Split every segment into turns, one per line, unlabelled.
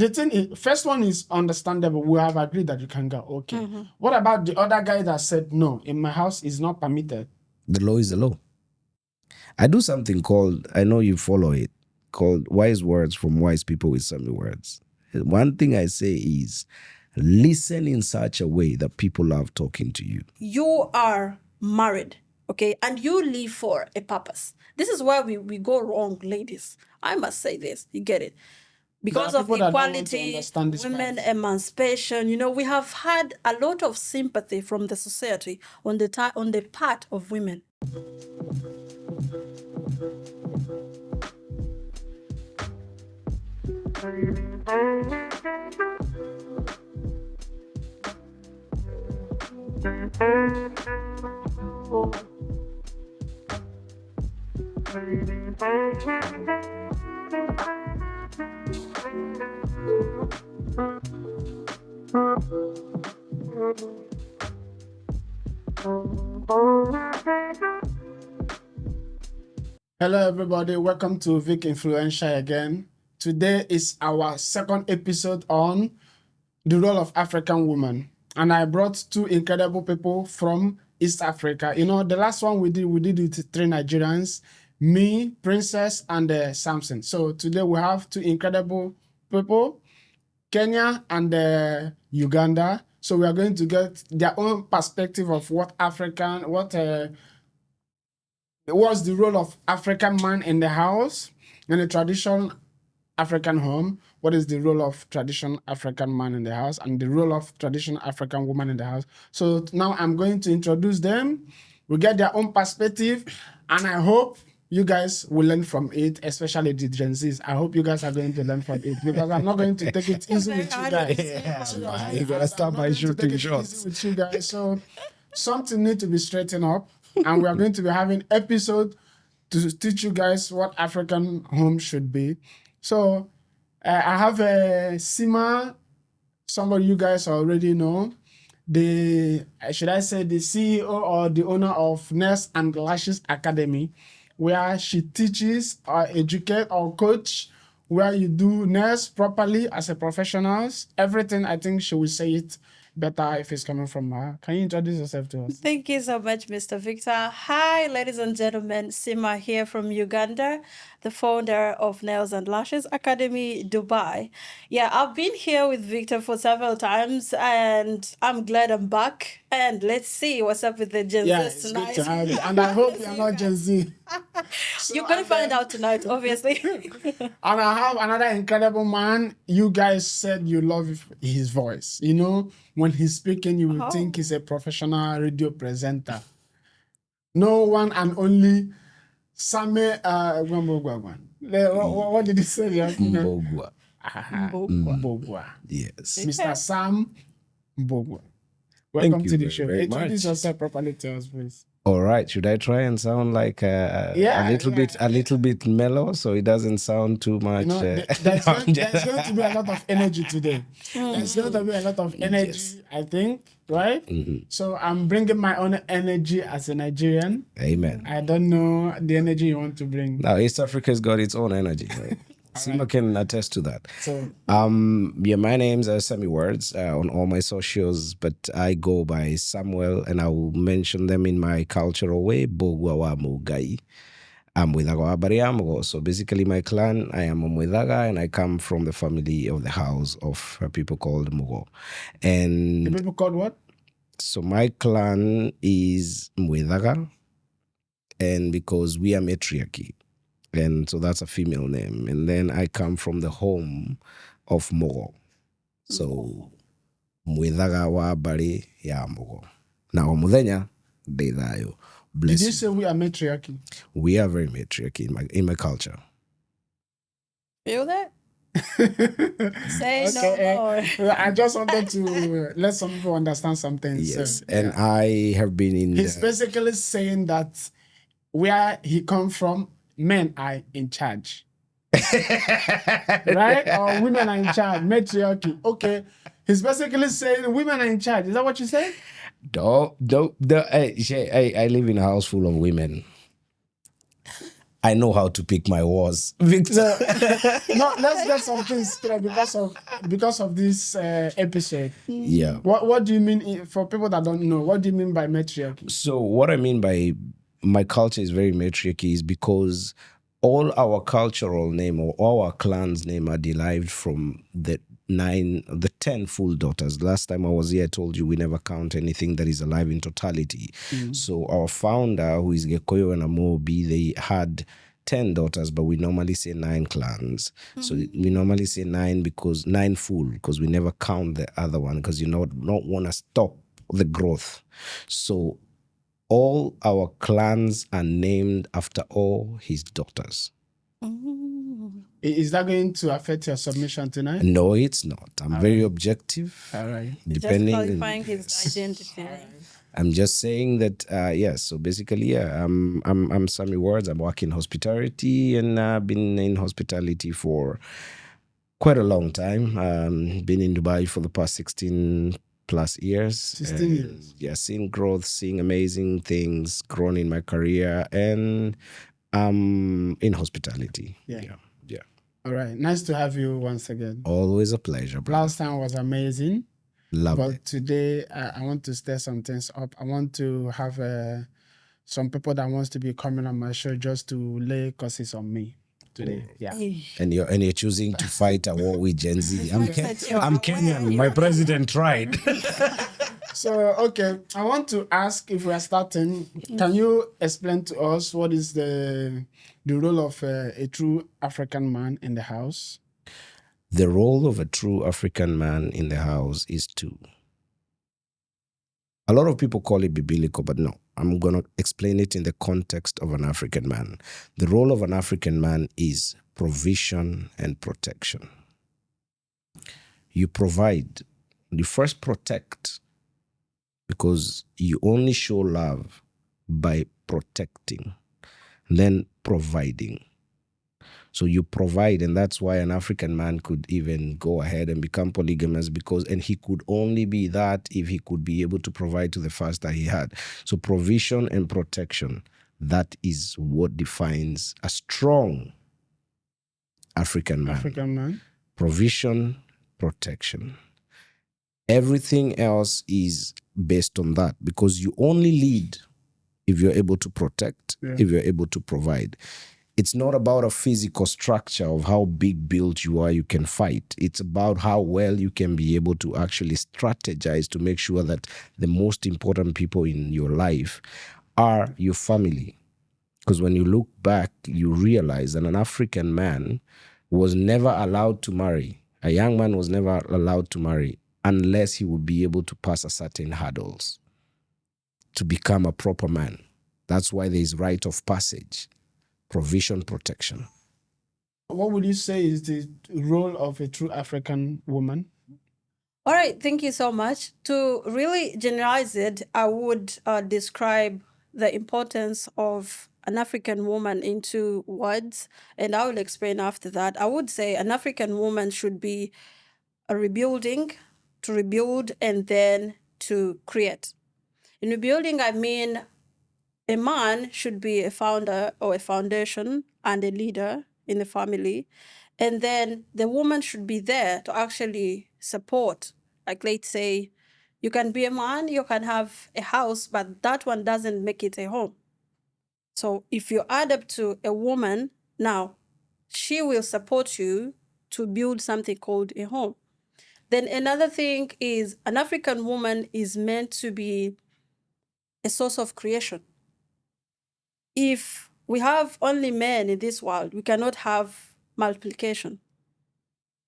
the thing is, first one is understandable. We have agreed that you can go. Okay. What about the other guy that said no? In my house is not permitted.
The law is the law. I do something called, I know you follow it, called Wise Words from Wise People with Some Words. One thing I say is listen in such a way that people love talking to you.
You are married, okay, and you live for a purpose. This is where we go wrong, ladies. I must say this. You get it? Because of
people that don't want to
equality,
understand this
women
part.
emancipation, we have had a lot of sympathy from the society on the part of women.
Hello, everybody. Welcome to Vic Influential again. Today is our second episode on the role of African women. And I brought two incredible people from East Africa. The last one we did with 3 Nigerians, me, Princess, and Samson. So today we have 2 incredible people, Kenya and Uganda. So we are going to get their own perspective of what's the role of African man in the house, in a traditional African home. What is the role of traditional African man in the house and the role of traditional African woman in the house? So now I'm going to introduce them. We get their own perspective, and I hope you guys will learn from it, especially the Gen Zs. I hope you guys are going to learn from it because I'm not going to take it easy with you guys.
You gotta start by shooting shots.
With you guys. So something needs to be straightened up. And we are going to be having episode to teach you guys what African home should be. So I have Sima, somebody you guys already know, the CEO or the owner of Nails and Lashes Academy, where she teaches or educate or coach where you do nails properly as a professional. Everything, I think she will say it better if it's coming from her. Can you introduce yourself to us?
Thank you so much, Mr. Victor. Hi, ladies and gentlemen. Sima here from Uganda, the founder of Nails and Lashes Academy, Dubai. Yeah, I've been here with Victor for several times, and I'm glad I'm back. And let's see what's up with the Gen Z tonight.
Good to have you. And I hope you're not Gen Z.
You're going to find out tonight, obviously.
And I have another incredible man. You guys said you love his voice. When he's speaking, you will think he's a professional radio presenter. No one and only Same what did he say?
Mbogwa.
Mbogwa.
Yes.
Mr. Sam Mbogwa. Welcome to the show.
Introduce
yourself properly to us, please.
All right. Should I try and sound like a little bit mellow so it doesn't sound too much?
There's going to be a lot of energy today. There's going to be a lot of energy, yes. I think, right? Mm-hmm. So I'm bringing my own energy as a Nigerian.
Amen.
I don't know the energy you want to bring.
Now, East Africa's got its own energy, right? Sima can attest to that.
So,
my name's Sammy Words on all my socials, but I go by Samuel, and I will mention them in my cultural way. Bogwa wa Mugai. I'm Mwidaga wa Bariamogo. So basically, my clan, I am a Mwidaga, and I come from the family of the house of people called Mugo. And
the people called what?
So my clan is Mwidaga, and because we are matriarchy. And so that's a female name. And then I come from the home of Mogo. So, Mwidaga wa bari ya Mogo. Now, Mudenya, Bedayo.
Did you say we are matriarchy?
We are very matriarchy in my culture.
Feel that? Say no more.
I just wanted to let some people understand something.
Yes,
so,
and I have been in...
He's basically saying that where he comes from, men are in charge. Right? Or women are in charge. Matriarchy. Okay. He's basically saying women are in charge. Is that what you said?
I live in a house full of women. I know how to pick my wars, Victor.
No, let's get something straight because of this episode.
Yeah.
What do you mean for people that don't know? What do you mean by matriarchy?
So what I mean by my culture is very matriarchy is because all our cultural name or all our clans' name are derived from the 10 full daughters. Last time I was here, I told you we never count anything that is alive in totality. So our founder, who is Gekoyo and Amobi, they had 10 daughters, but we normally say 9 clans. So we normally say 9 because 9 full, because we never count the other one because you don't want to stop the growth. So all our clans are named after all his daughters.
Is that going to affect your submission tonight?
No, it's not. I'm very objective.
All right.
Depending,
Just clarifying his identity.
I'm just saying that yes. So basically, yeah, I'm Sammy Words. I work in hospitality and I've been in hospitality for quite a long time. Been in Dubai for the past 16 plus years.
16 years.
Yeah, seeing growth, seeing amazing things, grown in my career, and in hospitality.
Yeah.
Yeah.
All right. Nice to have you once again.
Always a pleasure, bro.
Last time was amazing.
Love
But
it.
today, I want to stir some things up. I want to have some people that wants to be coming on my show just to lay curses on me today. Yeah.
And you're choosing to fight a war with Gen Z. I'm
I'm
Kenyan. My president tried.
So, okay, I want to ask if we are starting, can you explain to us what is the role of a true African man in the house?
The role of a true African man in the house is to. A lot of people call it biblical, but no. I'm going to explain it in the context of an African man. The role of an African man is provision and protection. You provide, you first protect, because you only show love by protecting, then providing. So you provide, and that's why an African man could even go ahead and become polygamous and he could only be that if he could be able to provide to the first that he had. So provision and protection, that is what defines a strong African man.
African man.
Provision, protection. Everything else is based on that because you only lead if you're able to protect, if you're able to provide. It's not about a physical structure of how big built you are, you can fight. It's about how well you can be able to actually strategize to make sure that the most important people in your life are your family. Because when you look back, you realize that an African man was never allowed to marry. A young man was never allowed to marry unless he would be able to pass a certain hurdles to become a proper man. That's why there is rite of passage. Provision, protection.
What would you say is the role of a true African woman?
All right, thank you so much. To really generalize it, I would describe the importance of an African woman in 2 words, and I will explain after that. I would say an African woman should be a rebuilding, to rebuild, and then to create. In rebuilding, I mean a man should be a founder or a foundation and a leader in the family. And then the woman should be there to actually support. Like, let's say, you can be a man, you can have a house, but that one doesn't make it a home. So if you add up to a woman, now she will support you to build something called a home. Then another thing is an African woman is meant to be a source of creation. If we have only men in this world, we cannot have multiplication.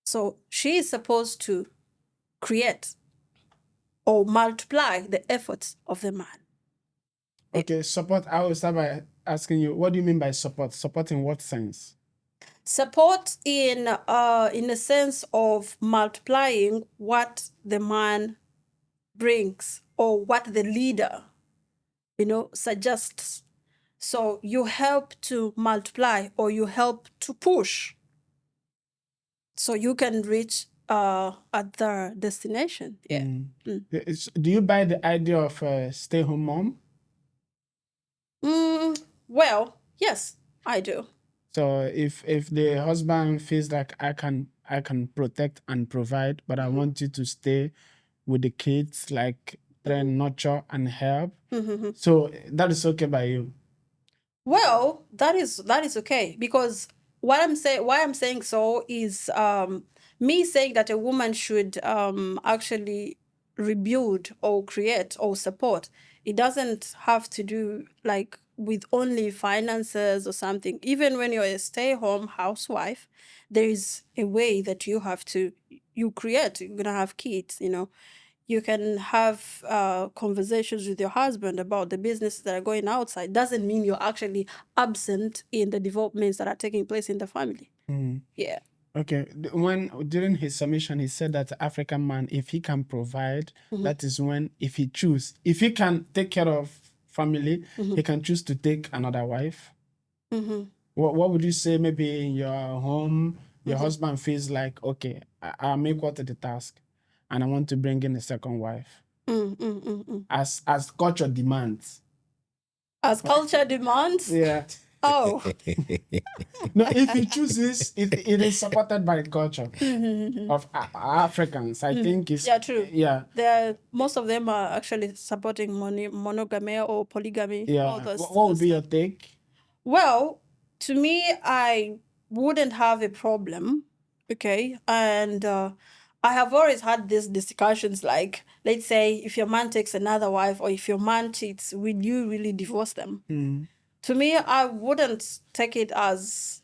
So she is supposed to create or multiply the efforts of the man.
Okay, support. I will start by asking you, what do you mean by support? Support in what sense?
Support in the sense of multiplying what the man brings or what the leader, suggests. So you help to multiply or you help to push so you can reach at the destination. Yeah.
Do you buy the idea of a stay-home mom?
Well, yes. I do.
So if the husband feels like I can protect and provide, but I want you to stay with the kids, like train, nurture, and help. So that is okay by you.
Well, that is okay, because why I'm saying so is me saying that a woman should actually rebuild or create or support. It doesn't have to do like with only finances or something. Even when you're a stay-home housewife, there is a way that you create. You're gonna have kids, you can have conversations with your husband about the businesses that are going outside. Doesn't mean you're actually absent in the developments that are taking place in the family. Yeah.
Okay. When during his submission, he said that the African man, if he can provide, that is when, if he can take care of family, he can choose to take another wife. What would you say? Maybe in your home, your husband feels like, okay, I'm equal to the task, and I want to bring in a second wife, as culture demands.
As culture demands.
Yeah.
Oh.
No, if he chooses, it is supported by the culture of Africans. I think it's
true.
Yeah.
Most of them are actually supporting monogamy or polygamy.
Yeah.
All those,
what would be your take?
Well, to me, I wouldn't have a problem. Okay. And I have always had these discussions, like, let's say if your man takes another wife or if your man cheats, will you really divorce them? To me, I wouldn't take it as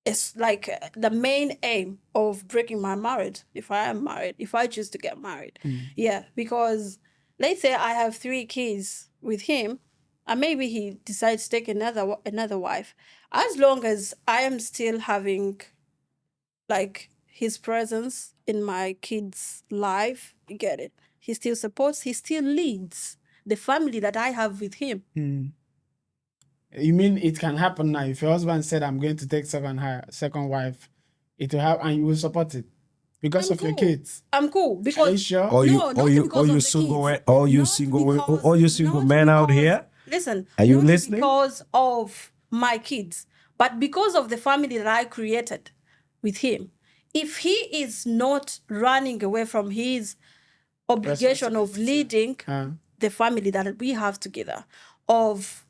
it's like the main aim of breaking my marriage if I am married, if I choose to get married. Yeah, because let's say I have 3 kids with him, and maybe he decides to take another wife. As long as I am still having like his presence in my kids' life, you get it. He still supports, he still leads the family that I have with him.
You mean it can happen now? If your husband said, "I'm going to take second wife," it will happen, and you will support it because of your kids.
I'm cool
Are
because
you sure?
All you single men out here.
Listen,
Are you
not
listening?
because of my kids, but because of the family that I created with him. If he is not running away from his obligation of leading the family that we have together, of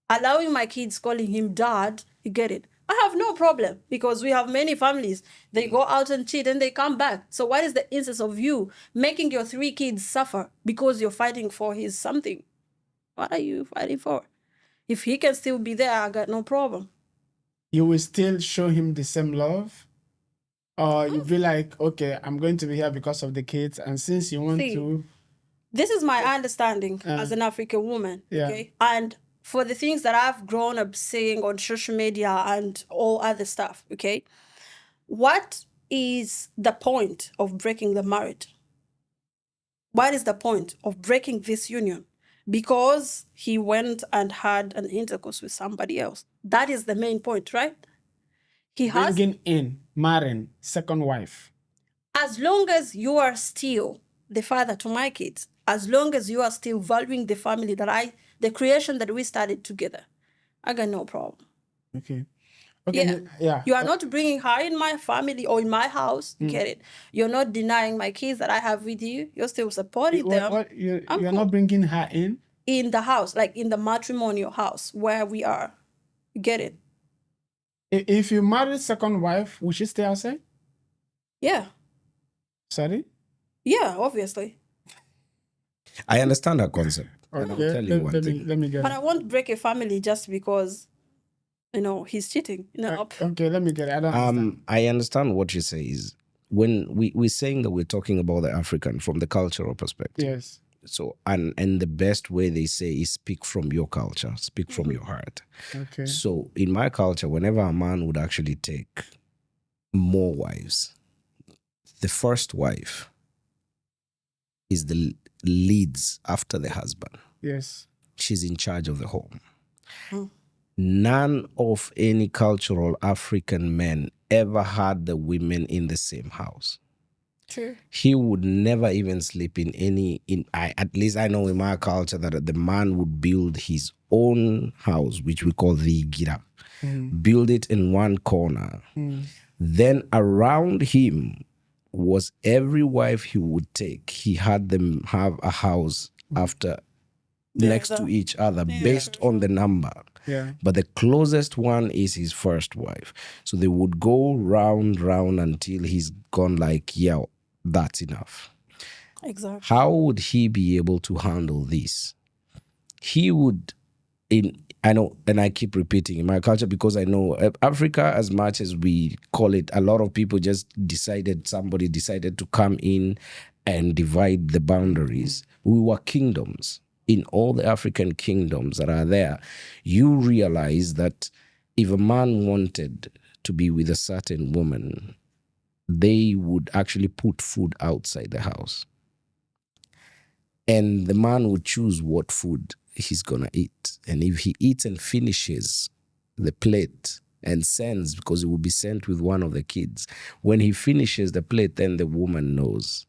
allowing my kids calling him dad, you get it. I have no problem because we have many families. They go out and cheat and they come back. So what is the instance of you making your 3 kids suffer because you're fighting for his something? What are you fighting for? If he can still be there, I got no problem.
You will still show him the same love? Or you be like, okay, I'm going to be here because of the kids, and since you want to...
This is my understanding as an African woman, okay? And for the things that I've grown up seeing on social media and all other stuff, okay? What is the point of breaking the marriage? What is the point of breaking this union? Because he went and had an intercourse with somebody else. That is the main point, right?
Bringing in, marrying, second wife.
As long as you are still the father to my kids, as long as you are still valuing the family the creation that we started together, I got no problem.
Okay.
Yeah. You are not bringing her in my family or in my house. Get it? You're not denying my kids that I have with you. You're still supporting them.
You're not bringing her in?
In the house, like in the matrimonial house where we are. Get it?
If you marry second wife, will she stay outside?
Yeah.
Sorry?
Yeah, obviously.
I understand that concept.
Okay.
I'll tell you one thing.
Let me get
But
it.
I won't break a family just because, he's cheating.
Okay, let me get it. I don't understand.
I understand what you say is when we're saying that we're talking about the African from the cultural perspective.
Yes.
So and the best way they say is speak from your culture, speak from your heart.
Okay.
So in my culture, whenever a man would actually take more wives, the first wife is the leads after the husband.
Yes.
She's in charge of the home. None of any cultural African men ever had the women in the same house.
True.
He would never even sleep at least I know in my culture that the man would build his own house, which we call the gira. build it in one corner. Then around him was every wife he would take. He had them have a house after next to each other based on the number.
Yeah.
But the closest one is his first wife. So they would go round until he's gone like, yeah, that's enough.
Exactly.
How would he be able to handle this? He would, I know, and I keep repeating in my culture because I know Africa, as much as we call it, a lot of people just somebody decided to come in and divide the boundaries. We were kingdoms. In all the African kingdoms that are there, you realize that if a man wanted to be with a certain woman, they would actually put food outside the house. And the man would choose what food he's going to eat. And if he eats and finishes the plate and sends, because it will be sent with one of the kids, when he finishes the plate, then the woman knows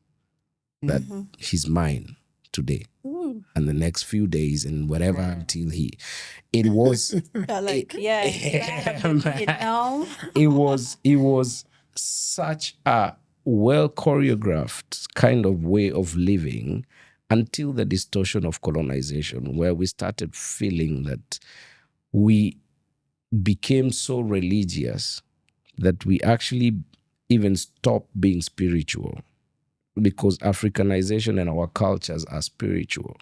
that he's mine today. And the next few days and whatever until it was it was such a well choreographed kind of way of living until the distortion of colonization, where we started feeling that we became so religious that we actually even stopped being spiritual, because Africanization and our cultures are spiritual.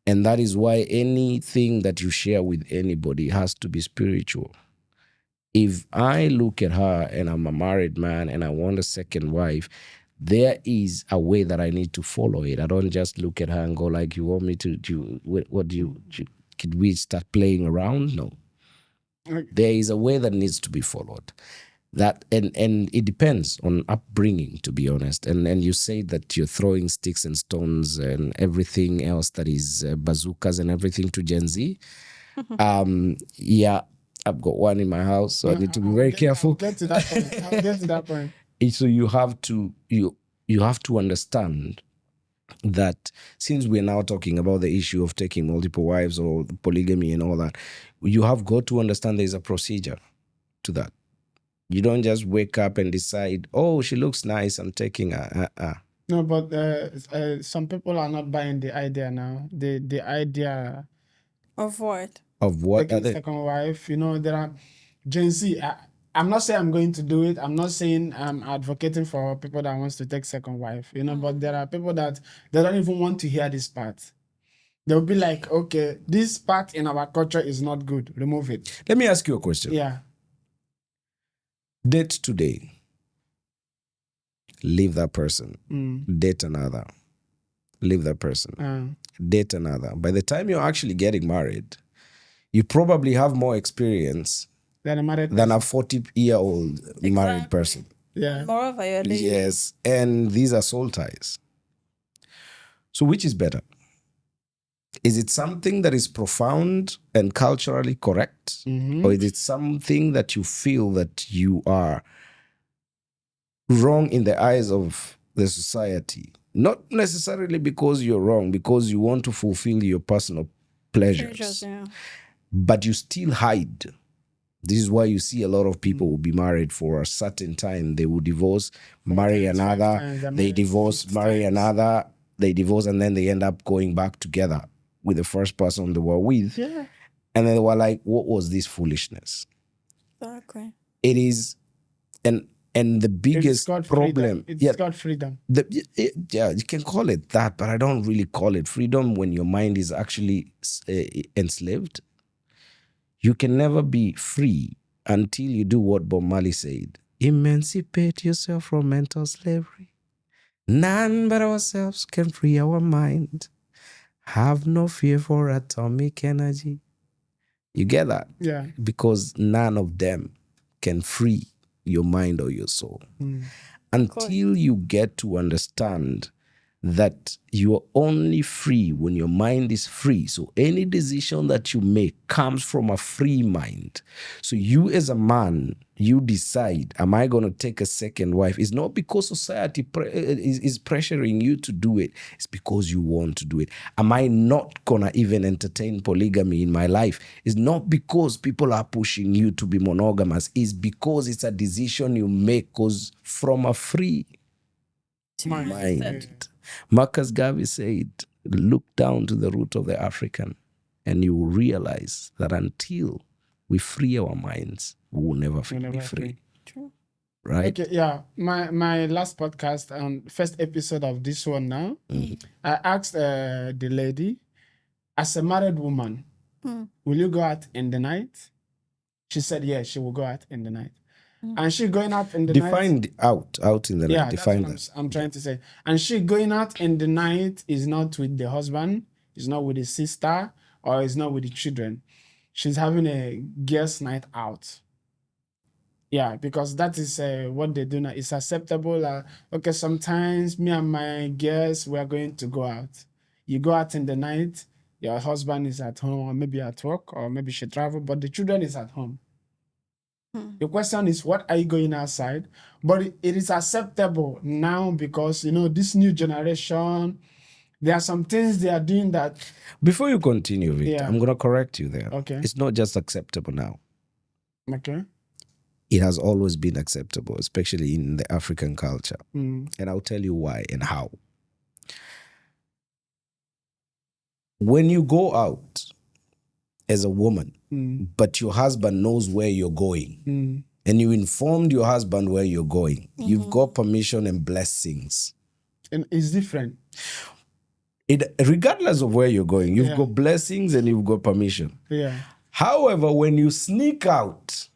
And that is why anything that you share with anybody has to be spiritual. If I look at her and I'm a married man and I want a second wife, there is a way that I need to follow it. I don't just look at her and go like, you want me to could we start playing around? No. There is a way that needs to be followed. That and it depends on upbringing, to be honest. And you say that you're throwing sticks and stones and everything else that is bazookas and everything to Gen Z. Yeah, I've got one in my house, so I need to be very careful.
I'll get to that point.
So you have to understand that since we're now talking about the issue of taking multiple wives or polygamy and all that, you have got to understand there's a procedure to that. You don't just wake up and decide, oh, she looks nice, I'm taking her.
No, but some people are not buying the idea now. The idea
of what?
Of what?
Taking second wife. There are Gen Z. I'm not saying I'm going to do it. I'm not saying I'm advocating for people that wants to take second wife. But there are people that they don't even want to hear this part. They'll be like, okay, this part in our culture is not good. Remove it.
Let me ask you a question.
Yeah.
Date today. Leave that person. Date another. Leave that person. Date another. By the time you're actually getting married, you probably have more experience than a 40-year-old married person.
Yeah.
Moreover, you're
yes. And these are soul ties. So which is better? Is it something that is profound and culturally correct? Or is it something that you feel that you are wrong in the eyes of the society? Not necessarily because you're wrong, because you want to fulfill your personal pleasures.
yeah.
But you still hide. This is why you see a lot of people will be married for a certain time. They will divorce, marry another, they divorce, marry another, they divorce, and then they end up going back together with the first person they were with.
Yeah.
And then they were like, what was this foolishness?
Exactly.
It is, and the biggest problem...
It's got freedom.
Yeah, you can call it that, but I don't really call it freedom when your mind is actually enslaved. You can never be free until you do what Bob Marley said. Emancipate yourself from mental slavery. None but ourselves can free our mind. Have no fear for atomic energy. You get that?
Yeah.
Because none of them can free your mind or your soul. Until you get to understand that you are only free when your mind is free. So any decision that you make comes from a free mind. So you as a man, you decide, am I going to take a second wife? It's not because society is pressuring you to do it. It's because you want to do it. Am I not going to even entertain polygamy in my life? It's not because people are pushing you to be monogamous. It's because it's a decision you make because from a free mind. Marcus Garvey said, look down to the root of the African and you will realize that until we free our minds, we will never be free.
True.
Right?
Okay, yeah. My last podcast, first episode of this one now, I asked the lady, as a married woman, will you go out in the night? She said, yes, she will go out in the night. And she going out in the night.
Defined out in the night.
Yeah,
Define
that's what I'm trying to say. And she going out in the night is not with the husband, is not with his sister, or is not with the children. She's having a girls' night out. Yeah, because that is what they do now. It's acceptable. Okay, sometimes me and my girls, we are going to go out. You go out in the night, your husband is at home, or maybe at work, or maybe she travel, but the children is at home. The question is, what are you going outside? But it is acceptable now because, this new generation, there are some things they are doing that...
Before you continue, Victor, I'm going to correct you there.
Okay.
It's not just acceptable now.
Okay.
It has always been acceptable, especially in the African culture. And I'll tell you why and how. When you go out as a woman, but your husband knows where you're going, and you informed your husband where you're going, you've got permission and blessings.
And it's different.
Regardless of where you're going, you've got blessings and you've got permission.
Yeah.
However, when you sneak out...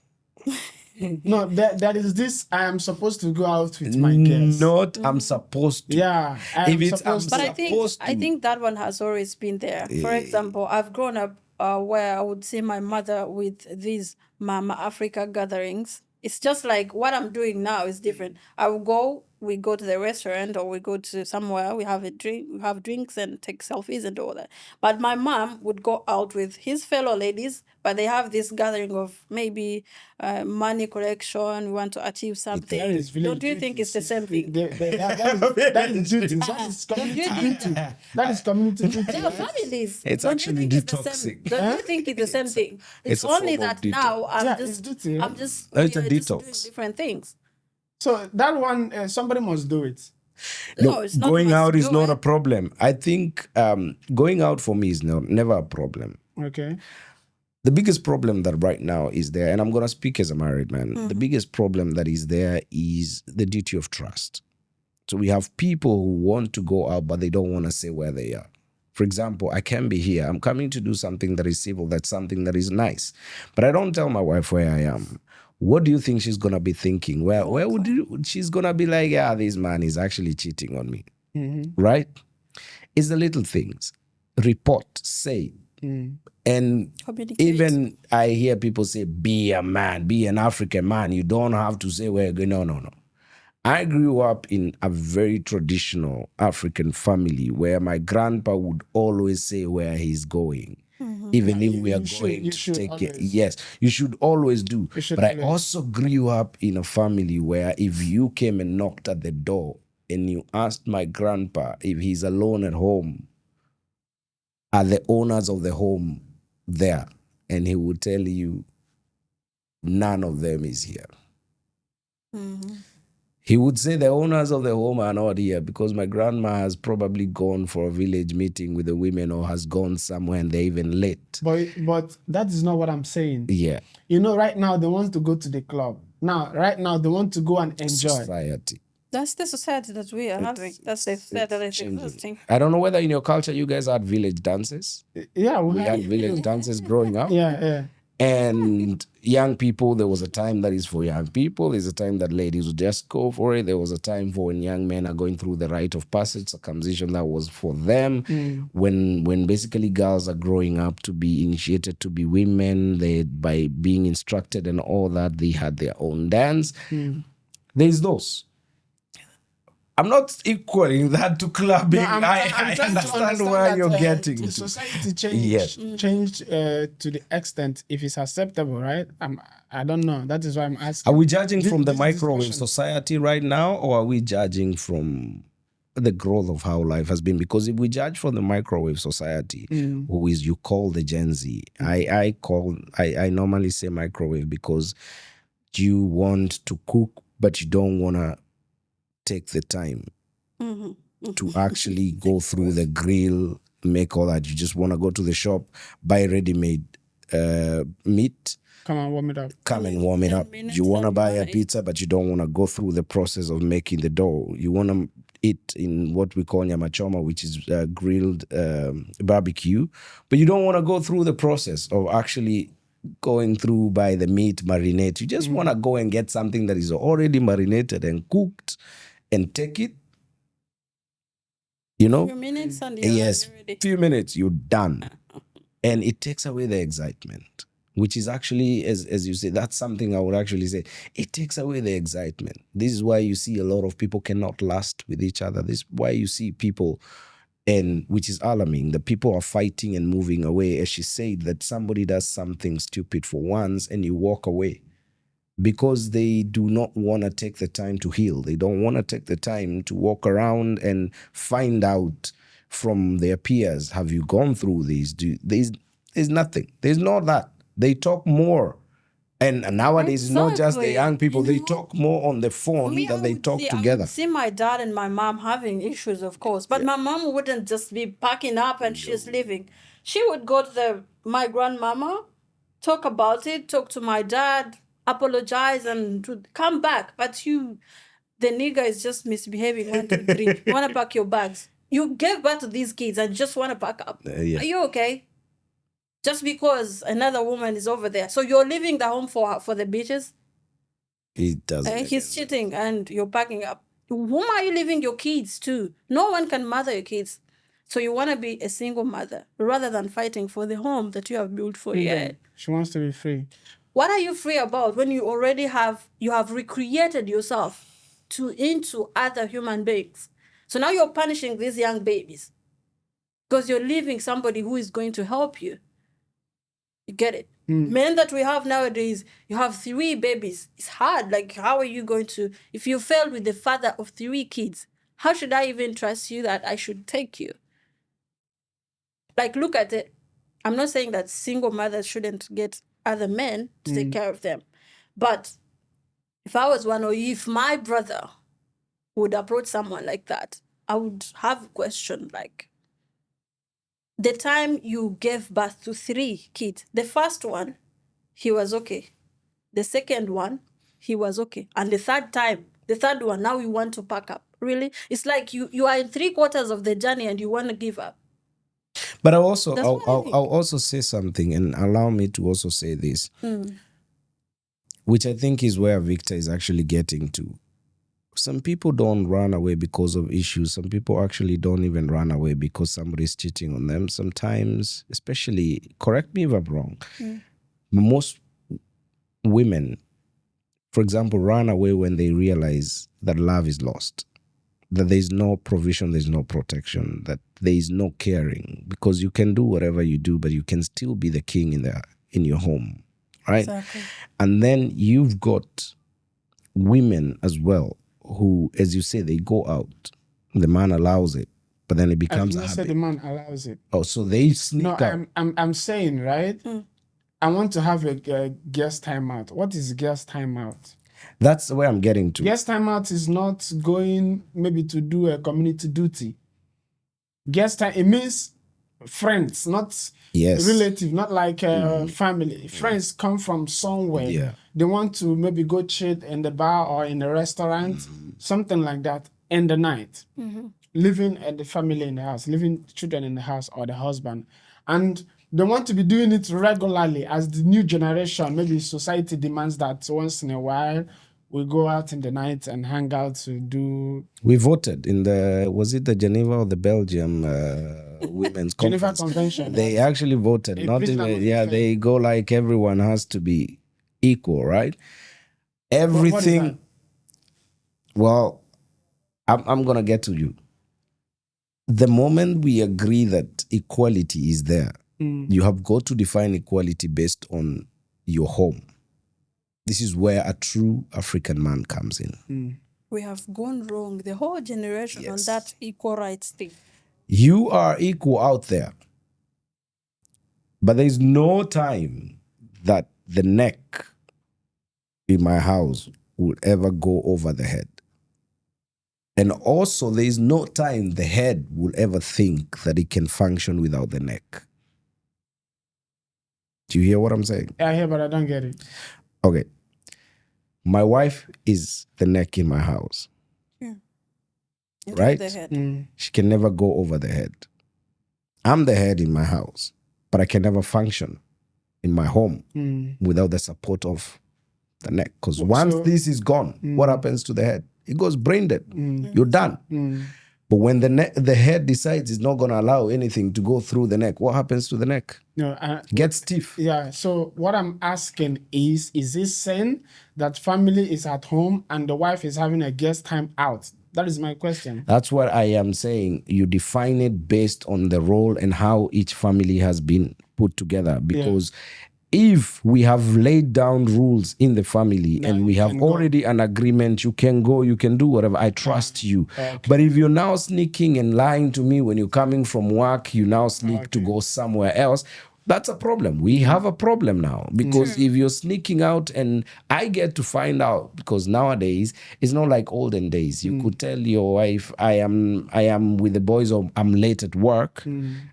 No, that is this. I am supposed to go out with my guests.
Not I'm supposed to.
Yeah.
But I think that one has always been there. For example, I've grown up where I would see my mother with these Mama Africa gatherings. It's just like what I'm doing now is different. We go to the restaurant or we go to somewhere, we have drinks and take selfies and all that. But my mom would go out with his fellow ladies, but they have this gathering of maybe money collection, we want to achieve something. Don't you think it's the same thing?
That is duty. That is community duty.
They are families.
It's
Don't
actually
you think it's the
detoxing.
same? Don't you think it's the same thing? It's
a
only
form of
that now I'm
it's duty.
just
It's a
we are just
detox.
doing different things.
So that one, somebody must do it.
No, it's not
going
must
out is
do
not
it.
a problem. I think going out for me is never a problem.
Okay.
The biggest problem that right now is there, and I'm going to speak as a married man, the biggest problem that is there is the duty of trust. So we have people who want to go out, but they don't want to say where they are. For example, I can be here. I'm coming to do something that is civil, that's something that is nice. But I don't tell my wife where I am. What do you think she's going to be thinking? Where would she's going to be like, yeah, this man is actually cheating on me. Right? It's the little things. Report, say. And
Communicate.
even I hear people say, be a man, be an African man. You don't have to say where you're going. No. I grew up in a very traditional African family where my grandpa would always say where he's going. Even if we are going to take it. Yes, you should always do. But I also grew up in a family where if you came and knocked at the door and you asked my grandpa if he's alone at home, are the owners of the home there? And he would tell you, none of them is here. He would say the owners of the home are not here because my grandma has probably gone for a village meeting with the women or has gone somewhere and they're even late.
But that is not what I'm saying.
Yeah.
Right now they want to go to the club. Right now they want to go and enjoy.
Society.
That's the society that we are having. That's the society that is existing.
I don't know whether in your culture you guys had village dances.
Yeah,
We had village dances growing up.
Yeah.
And young people, there was a time that is for young people. There's a time that ladies would just go for it. There was a time for when young men are going through the rite of passage, circumcision, that was for them. When basically girls are growing up to be initiated to be women, by being instructed and all that, they had their own dance. There's those. I'm not equaling that to clubbing.
No,
I
trying to
understand
understand
where
that,
you're getting
the
to.
society
Yes.
changed to the extent if it's acceptable, right? I don't know. That is why I'm asking.
Are we judging from the
This
microwave
discussion.
society right now, or are we judging from the growth of how life has been? Because if we judge from the microwave society, who is you call the Gen Z, I normally say microwave because you want to cook, but you don't want to take the time to actually go through the grill, make all that. You just want to go to the shop, buy ready-made meat,
Come on, warm it up.
come and warm it
10
up.
minutes
You want to
and
buy
you
a
wanna eat.
pizza, but you don't want to go through the process of making the dough. You want to eat in what we call nyama choma, which is grilled barbecue, but you don't want to go through the process of actually going through by the meat marinate. You just want to go and get something that is already marinated and cooked and take it. You know?
Few minutes and you're
Yes,
ready.
few minutes, you're done. And it takes away the excitement, which is actually, as you say, that's something I would actually say. It takes away the excitement. This is why you see a lot of people cannot last with each other. This is why you see people, and which is alarming, the people are fighting and moving away. As she said, that somebody does something stupid for once and you walk away because they do not want to take the time to heal. They don't want to take the time to walk around and find out from their peers, have you gone through these? There's nothing. There's not that. They talk more. And nowadays, it's not just the
Exactly.
young people.
You
They
know,
talk more on the phone
Me,
than they talk
I
together.
would see my dad and my mom having issues, of course, but my mom wouldn't just be packing up and she's leaving. She would go to my grandmama, talk about it, talk to my dad, apologize, and to come back. But the nigga is just misbehaving. 1, 2, 3. You want to pack your bags? You gave birth to these kids and just want to pack up.
Yeah.
Are you okay? Just because another woman is over there, so you're leaving the home for the bitches?
It doesn't. make
He's cheating and you're packing up. Whom are you leaving your kids to? No one can mother your kids. So you want to be a single mother rather than fighting for the home that you have built for your head.
She wants to be free.
What are you free about when you already have recreated yourself into other human beings? So now you're punishing these young babies because you're leaving somebody who is going to help you. You get it? Men that we have nowadays, you have 3 babies. It's hard. Like, how are you going to, if you failed with the father of 3 kids, how should I even trust you that I should take you? Like, look at it. I'm not saying that single mothers shouldn't get other men to take care of them. But if I was one, or if my brother would approach someone like that, I would have a question like, the time you gave birth to 3 kids, the first one, he was okay. The second one, he was okay. And the third one, now you want to pack up. Really? It's like you are in 3/4 of the journey and you want to give up.
But I'll also
That's what I think.
I'll also say something, and allow me to also say this, which I think is where Victor is actually getting to. Some people don't run away because of issues. Some people actually don't even run away because somebody's cheating on them. Sometimes, especially, correct me if I'm wrong, most women, for example, run away when they realize that love is lost, that there's no provision, there's no protection, that there is no caring, because you can do whatever you do, but you can still be the king in your home, right?
Exactly.
And then you've got women as well who, as you say, they go out, the man allows it, but then it becomes a
I said
habit.
the man allows it.
Oh, so they sneak
No,
out.
I'm saying, right? I want to have a guest timeout. What is guest timeout?
That's where I'm getting to.
Guest timeout is not going maybe to do a community duty. Guest time, it means friends, not
Yes.
relative, not like family. Friends come from somewhere.
Yeah.
They want to maybe go chill in the bar or in a restaurant, something like that, in the night. Living at the family in the house, living children in the house or the husband. And they want to be doing it regularly as the new generation. Maybe society demands that once in a while we go out in the night and hang out to do
We voted in was it the Geneva or the Belgium women's
Geneva
conference?
Convention.
They actually voted.
They
Not
preached
even,
about
yeah,
the
they go like everyone has to be equal, right?
What is
Everything.
that?
Well, I'm gonna get to you. The moment we agree that equality is there, you have got to define equality based on your home. This is where a true African man comes in.
We have gone wrong, the whole generation, on
Yes.
that equal rights thing.
You are equal out there, but there is no time that the neck in my house will ever go over the head. And also, there is no time the head will ever think that it can function without the neck. Do you hear what I'm saying?
I hear, but I don't get it.
Okay. My wife is the neck in my house.
It
Right?
was the head.
She can never go over the head. I'm the head in my house, but I can never function in my home without the support of the neck. Because once this is gone, what happens to the head? It goes brain dead. You're done. But when the head decides it's not going to allow anything to go through the neck, what happens to the neck?
No,
Gets stiff.
yeah. So what I'm asking is this sin that family is at home and the wife is having a guest time out? That is my question.
That's what I am saying. You define it based on the role and how each family has been put together. Because if we have laid down rules in the family and we have already an agreement, you can go, you can do whatever, I trust you. But if you're now sneaking and lying to me when you're coming from work, you now sneak to go somewhere else, that's a problem. We have a problem now because if you're sneaking out and I get to find out, because nowadays it's not like olden days. You could tell your wife, I am with the boys, or I'm late at work.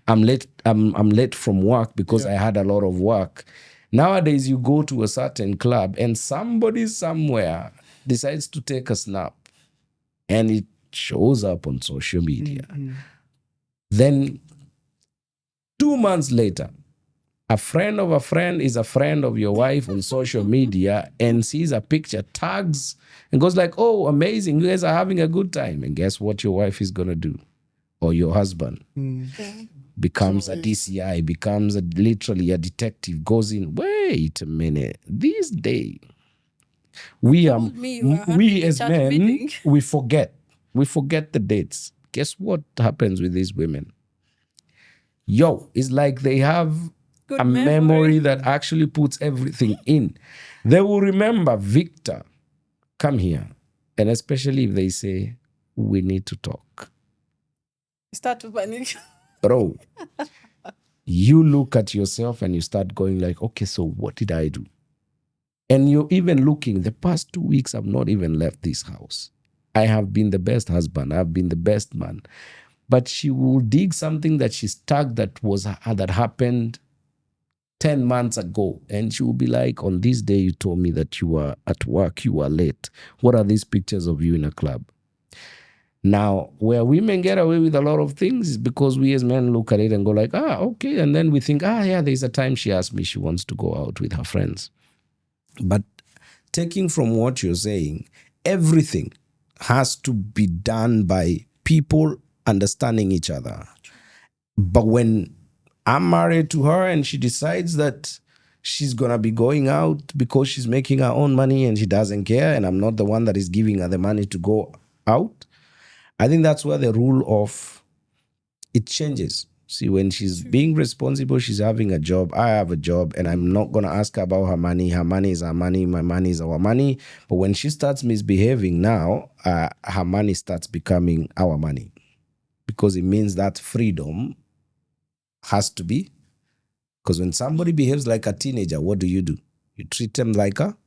I'm late from work because I had a lot of work. Nowadays you go to a certain club and somebody somewhere decides to take a snap and it shows up on social media. Then 2 months later, a friend of a friend is a friend of your wife on social media and sees a picture, tags, and goes like, oh, amazing, you guys are having a good time. And guess what your wife is going to do? Or your husband becomes a DCI, becomes literally a detective, goes in, wait a minute, this day, we as men, we forget the dates. Guess what happens with these women? It's like they have a memory that actually puts everything in. They will remember, Victor, come here. And especially if they say, we need to talk.
Start to panic.
Bro, you look at yourself and you start going like, okay, so what did I do? And you're even looking, the past 2 weeks, I've not even left this house. I have been the best husband. I've been the best man. But she will dig something that she's tagged that happened 10 months ago. And she will be like, on this day, you told me that you were at work, you were late. What are these pictures of you in a club? Now, where women get away with a lot of things is because we as men look at it and go like, okay. And then we think, there's a time she asked me she wants to go out with her friends. But taking from what you're saying, everything has to be done by people understanding each other. But when I'm married to her and she decides that she's going to be going out because she's making her own money and she doesn't care, and I'm not the one that is giving her the money to go out, I think that's where the rule of it changes. See, when she's being responsible, she's having a job, I have a job, and I'm not going to ask her about her money. Her money is our money, my money is our money. But when she starts misbehaving now, her money starts becoming our money. Because it means that freedom has to be. Because when somebody behaves like a teenager, what do? You treat them like a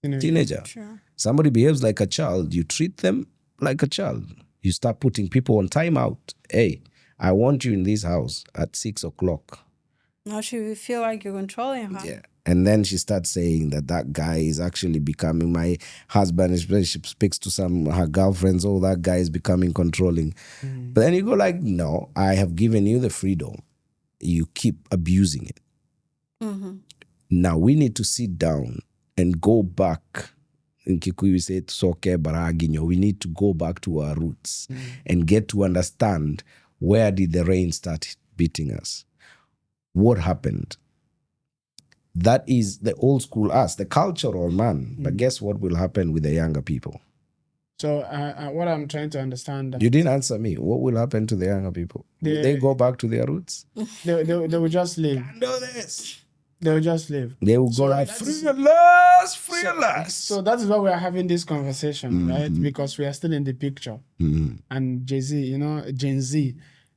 teenager.
Sure.
Somebody behaves like a child, you treat them like a child. You start putting people on timeout. Hey, I want you in this house at 6 o'clock.
Now she will feel like you're controlling her.
Yeah. And then she starts saying that guy is actually becoming my husband. Especially she speaks to her girlfriends. Oh, that guy is becoming controlling. But then you go like, no, I have given you the freedom. You keep abusing it. Now we need to sit down and go back. In Kikuyu, say, soke baraginyo. We need to go back to our roots and get to understand, where did the rain start beating us? What happened? That is the old school us, the cultural man. But guess what will happen with the younger people?
So what I'm trying to understand that
You didn't answer me. What will happen to the younger people? Will they go back to their roots?
they will just leave.
Do this.
They will just leave.
They will go
So
like
that's-
free at last.
So that is why we are having this conversation,
Mm-hmm.
right? Because we are still in the picture. And Jay-Z, Gen Z,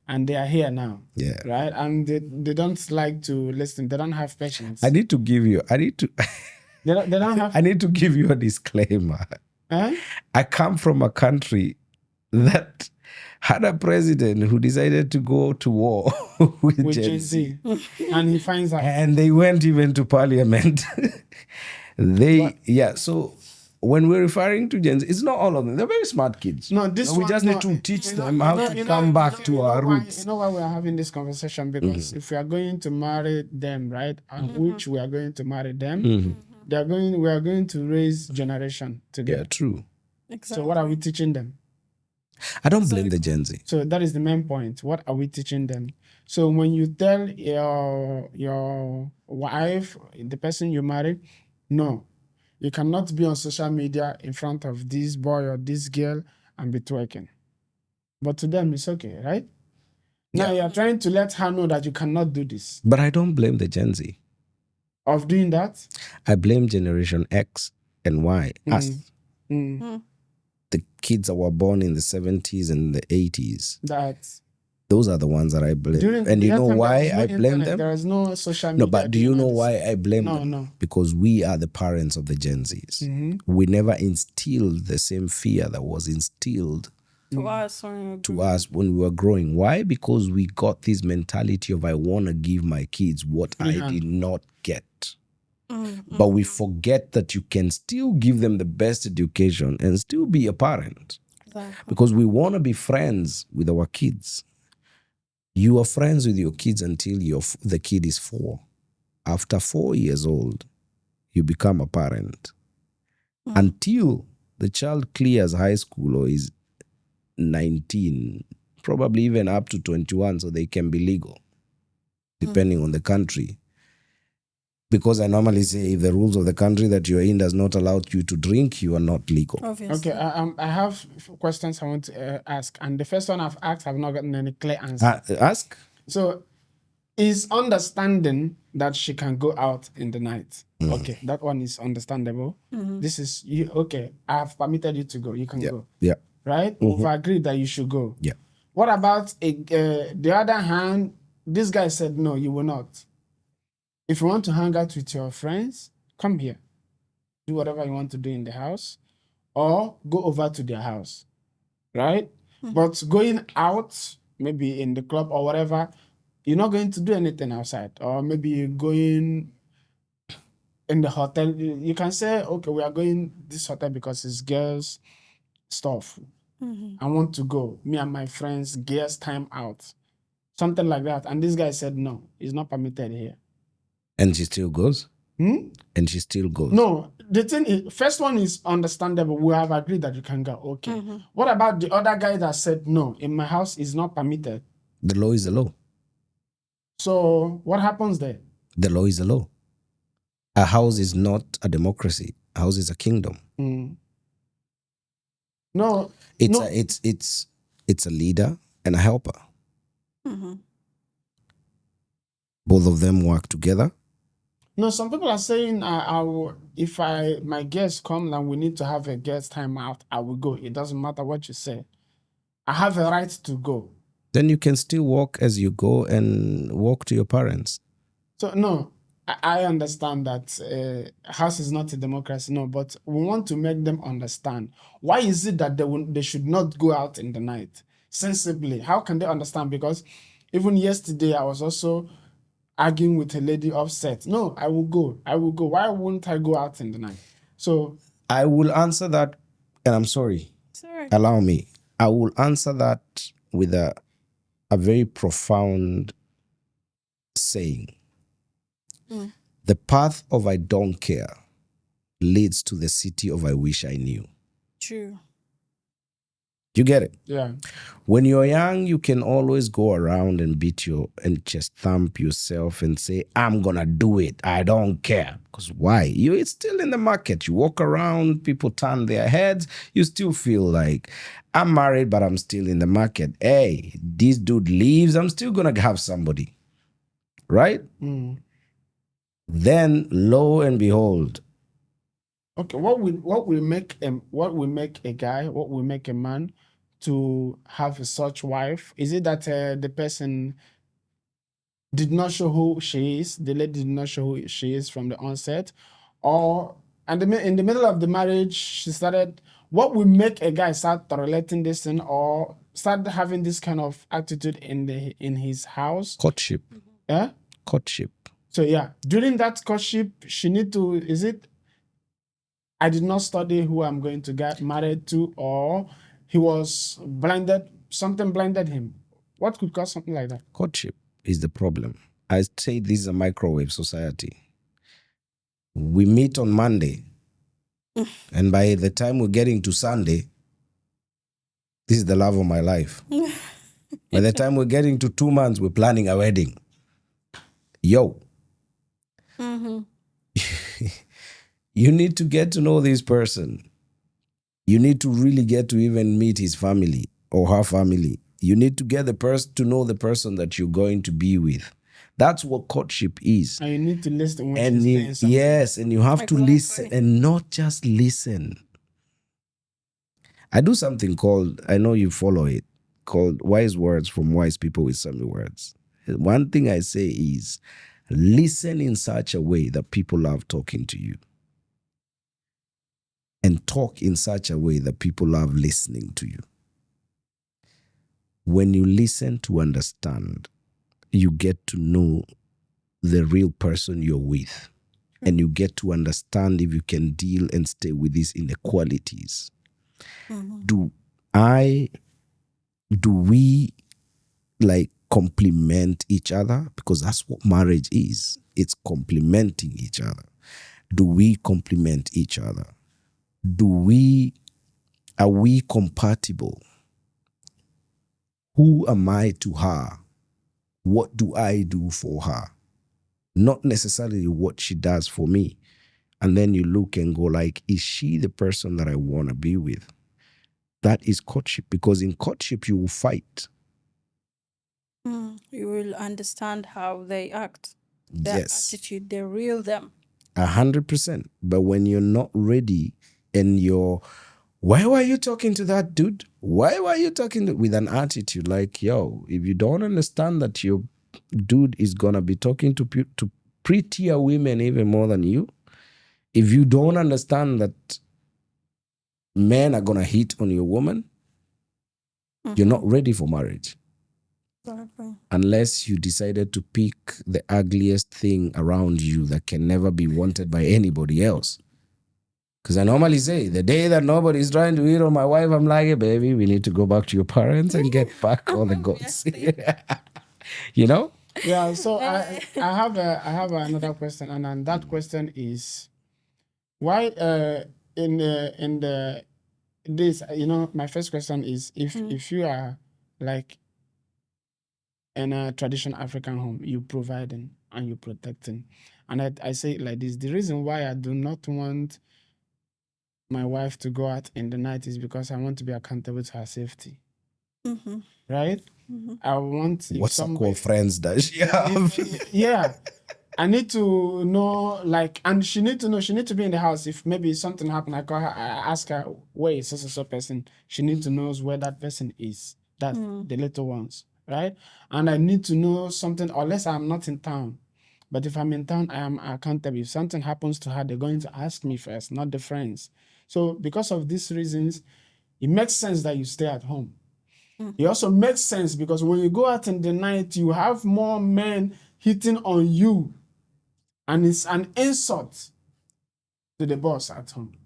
and they are here now.
Yeah.
Right? And they don't like to listen. They don't have patience.
I need to
They don't have
I need to give you a disclaimer.
huh?
I come from a country that had a president who decided to go to war with
With
Gen
Gen
Z.
Z. And he finds out.
And they went even to parliament. So when we're referring to Gen Z, it's not all of them. They're very smart kids.
No, this
we
one,
just
no,
need to teach
you know-
them how
you know-
to
you know-
come back
you
to
know
our
why-
roots.
You know why we are having this conversation? Because if we are going to marry them, right, and which we are going to marry them, we are going to raise generation
Yeah,
together.
true.
Exactly.
So what are we teaching them?
I don't blame the Gen Z.
So that is the main point. What are we teaching them? So when you tell your wife, the person you marry, no, you cannot be on social media in front of this boy or this girl and be twerking. But to them, it's okay, right? Now you're trying to let her know that you cannot do this.
But I don't blame the Gen Z.
Of doing that,
I blame Generation X and Y. Us.
mm,
The kids that were born in the 70s and the 80s.
that
Those are the ones that I blame.
during
And you
that
know
time,
why
there was no
I blame
internet,
them?
There is no social media.
No, but do you know
doing all
why I blame
No,
them?
no.
Because we are the parents of the Gen Zs. We never instilled the same fear that was instilled
to us, when
to us when we were growing. Why? Because we got this mentality of I want to give my kids what I did not get. But we forget that you can still give them the best education and still be a parent.
Exactly.
Because we want to be friends with our kids. You are friends with your kids until the kid is 4. After 4 years old, you become a parent. Until the child clears high school or is 19, probably even up to 21, so they can be legal, depending on the country. Because I normally say if the rules of the country that you're in does not allow you to drink, you are not legal.
Obviously.
Okay, I have questions I want to ask, and the first one I've asked, I've not gotten any clear answer.
Ask?
So, is understanding that she can go out in the night? Okay, that one is understandable. This is you. Okay, I have permitted you to go. You can go.
Yeah.
Right? We've agreed that you should go.
Yeah.
What about the other hand? This guy said no, you will not. If you want to hang out with your friends, come here. Do whatever you want to do in the house, or go over to their house, right? But going out, maybe in the club or whatever, you're not going to do anything outside. Or maybe you're going in the hotel. You can say, okay, we are going this hotel because it's girls' stuff. I want to go. Me and my friends, girls' time out. Something like that. And this guy said, no, it's not permitted here.
And she still goes?
Hmm?
And she still goes?
No, the thing is, first one is understandable. We have agreed that you can go. Okay. What about the other guy that said, no, in my house is not permitted?
The law is the law.
So what happens there?
The law is the law. A house is not a democracy. A house is a kingdom.
No,
It's
no.
it's a leader and a helper. Both of them work together.
No, some people are saying, if my guests come and we need to have a guest time out, I will go. It doesn't matter what you say. I have a right to go.
Then you can still walk as you go and walk to your parents.
So no, I understand that house is not a democracy. No, but we want to make them understand. Why is it that they should not go out in the night? Sensibly, how can they understand? Because even yesterday, I was also arguing with a lady upset. No, I will go. I will go. Why wouldn't I go out in the night? So
I will answer that, and I'm sorry.
Sorry.
Allow me. I will answer that with a very profound saying. The path of I don't care leads to the city of I wish I knew.
True.
You get it?
Yeah.
When you're young, you can always go around and and just thump yourself and say, I'm gonna do it. I don't care. Because why? You're still in the market. You walk around, people turn their heads. You still feel like, I'm married, but I'm still in the market. Hey, this dude leaves, I'm still gonna have somebody. Right?
Mm.
Then lo and behold,
Okay, what will make a guy, what will make a man to have such wife? Is it that the person did not show who she is, the lady did not show who she is from the onset, or and in the middle of the marriage she started? What will make a guy start tolerating this thing or start having this kind of attitude in his house?
courtship.
Yeah.
Courtship.
So yeah, during that courtship, she need to. Is it I did not study who I'm going to get married to, or he was blinded, something blinded him? What could cause something like that?
Courtship is the problem. I say this is a microwave society. We meet on Monday, and by the time we're getting to Sunday, this is the love of my life. By the time we're getting to 2 months, we're planning a wedding. Yo. You need to get to know this person. You need to really get to even meet his family or her family. You need to get the person to know the person that you're going to be with. That's what courtship is.
And you need to listen when
And
she's saying something.
yes, and you have to listen and not just listen. I do something called, I know you follow it, called Wise Words from Wise People with Some Words. One thing I say is listen in such a way that people love talking to you. And talk in such a way that people love listening to you. When you listen to understand, you get to know the real person you're with. And you get to understand if you can deal and stay with these inequalities. Do we like complement each other? Because that's what marriage is. It's complementing each other. Do we complement each other? Are we compatible? Who am I to her? What do I do for her? Not necessarily what she does for me. And then you look and go like, is she the person that I want to be with? That is courtship, because in courtship you will fight.
You will understand how they act, their attitude, their real them.
100%. But when you're not ready and why were you talking to that dude? Why were you talking with an attitude like, yo, if you don't understand that your dude is going to be talking to prettier women even more than you, if you don't understand that men are going to hit on your woman, you're not ready for marriage.
Exactly.
Unless you decided to pick the ugliest thing around you that can never be wanted by anybody else. Because I normally say, the day that nobody's trying to hit on my wife, I'm like, hey, baby, we need to go back to your parents and get back all the goods. You know?
Yeah. So I have another question, and then that question is, why in this, my first question is, if you are like in a traditional African home, you providing and you protecting, and I say it like this: the reason why I do not want my wife to go out in the night is because I want to be accountable to her safety. Right? I want.
What circle of friends does she have?
Yeah. I need to know, like, and she need to know, she need to be in the house. If maybe something happened, I call her, I ask her, where is so person? She need to know where that person is. That's the little ones, right? And I need to know something, unless I'm not in town. But if I'm in town, I am accountable. If something happens to her, they're going to ask me first, not the friends. So because of these reasons, it makes sense that you stay at home. It also makes sense because when you go out in the night, you have more men hitting on you. And it's an insult to the boss at home.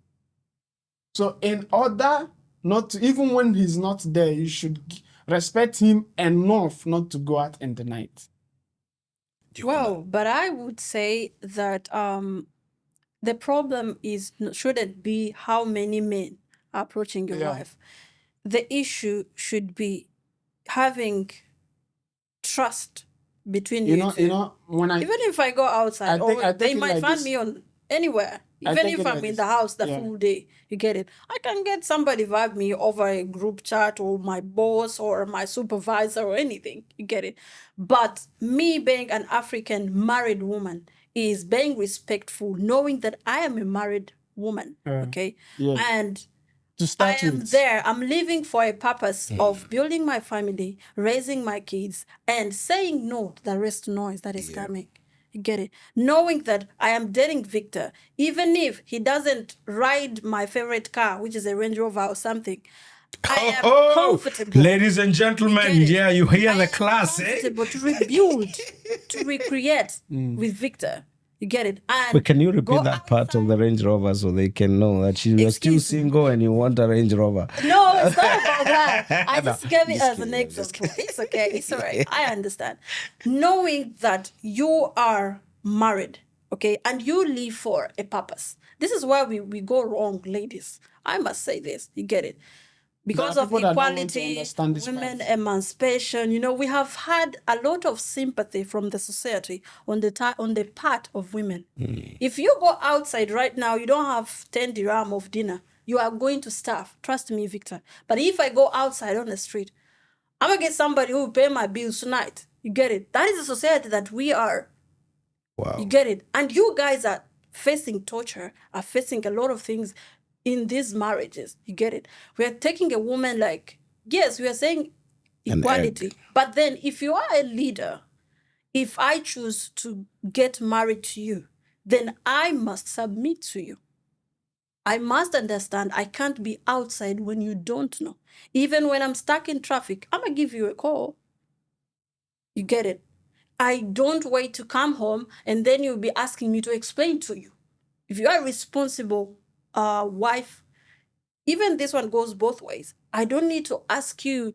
So in order not to, even when he's not there, you should respect him enough not to go out in the night.
Well, but I would say that the problem shouldn't be how many men are approaching your wife. the issue should be having trust between you two.
When
Even if I go outside, they might find me on anywhere. Even if I'm in the house the full day, you get it. I can get somebody vibe me over a group chat or my boss or my supervisor or anything. You get it. But me being an African married woman is being respectful, knowing that I am a married woman. Okay.
Yeah.
And
to
I
start
am
with.
there. I'm living for a purpose of building my family, raising my kids, and saying no to the rest noise that is coming. You get it? Knowing that I am dating Victor, even if he doesn't ride my favorite car, which is a Range Rover or something, I am comfortable.
Ladies and gentlemen, you hear the class,
comfortable to rebuild, to recreate with Victor. You get it? And
But can you repeat that part of the Range Rover so they can know that you're still single and you want a Range Rover?
No, it's not about that. I just gave it as an example. It's okay. It's all right. I understand. Knowing that you are married, okay, and you live for a purpose. This is where we go wrong, ladies. I must say this. You get it? Because of equality, women emancipation, we have had a lot of sympathy from the society on the part of women. If you go outside right now, you don't have 10 dirham of dinner, you are going to starve. Trust me, Victor. But if I go outside on the street, I'm going to get somebody who will pay my bills tonight. You get it? That is the society that we are.
Wow.
You get it? And you guys are facing torture, are facing a lot of things in these marriages. You get it? We are taking a woman yes, we are saying equality. But then if you are a leader, if I choose to get married to you, then I must submit to you. I must understand I can't be outside when you don't know. Even when I'm stuck in traffic, I'm going to give you a call. You get it? I don't wait to come home and then you'll be asking me to explain to you. If you are a responsible wife, even this one goes both ways. I don't need to ask you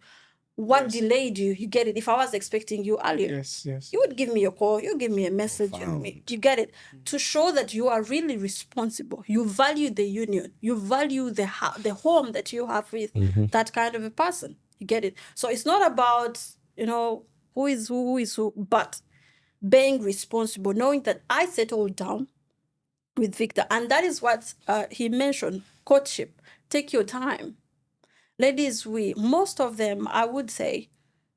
what delayed you. You get it? If I was expecting you earlier,
yes,
you would give me a call, you give me a message. You get it? To show that you are really responsible. You value the union. You value the home that you have with that kind of a person. You get it? So it's not about, who is who, but being responsible, knowing that I settled down with Victor. And that is what he mentioned, courtship. Take your time. Ladies, most of them, I would say,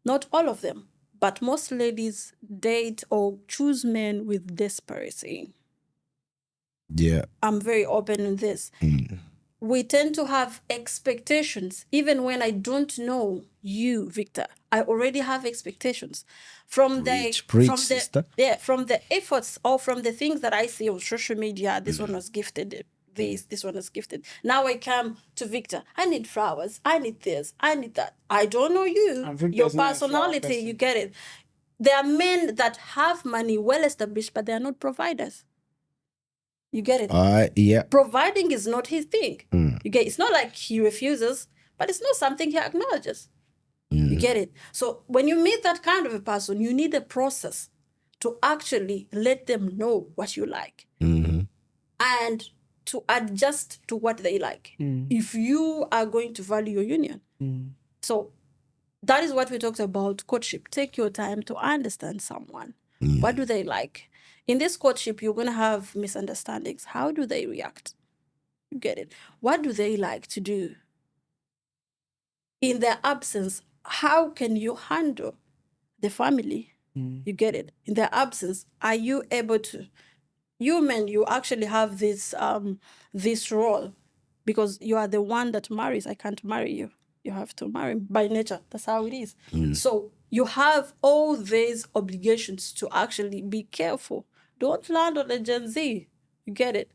not all of them, but most ladies date or choose men with desperation.
Yeah.
I'm very open in this. We tend to have expectations, even when I don't know you, Victor. I already have expectations from
sister.
From the efforts or from the things that I see on social media. This one was gifted this one was gifted. Now I come to Victor. I need flowers. I need this. I need that. I don't know you, your personality. You get it? There are men that have money, well established, but they are not providers. You get it?
Yeah.
Providing is not his thing. You get it? It's not like he refuses, but it's not something he acknowledges. You get it? So when you meet that kind of a person, you need a process to actually let them know what you like and to adjust to what they like. If you are going to value your union. So that is what we talked about, courtship. Take your time to understand someone. What do they like? In this courtship, you're going to have misunderstandings. How do they react? You get it? What do they like to do? In their absence, how can you handle the family? You get it? In their absence, are you able to? You men, you actually have this role because you are the one that marries. I can't marry you. You have to marry by nature. That's how it is. So you have all these obligations to actually be careful. Don't land on a Gen Z. You get it?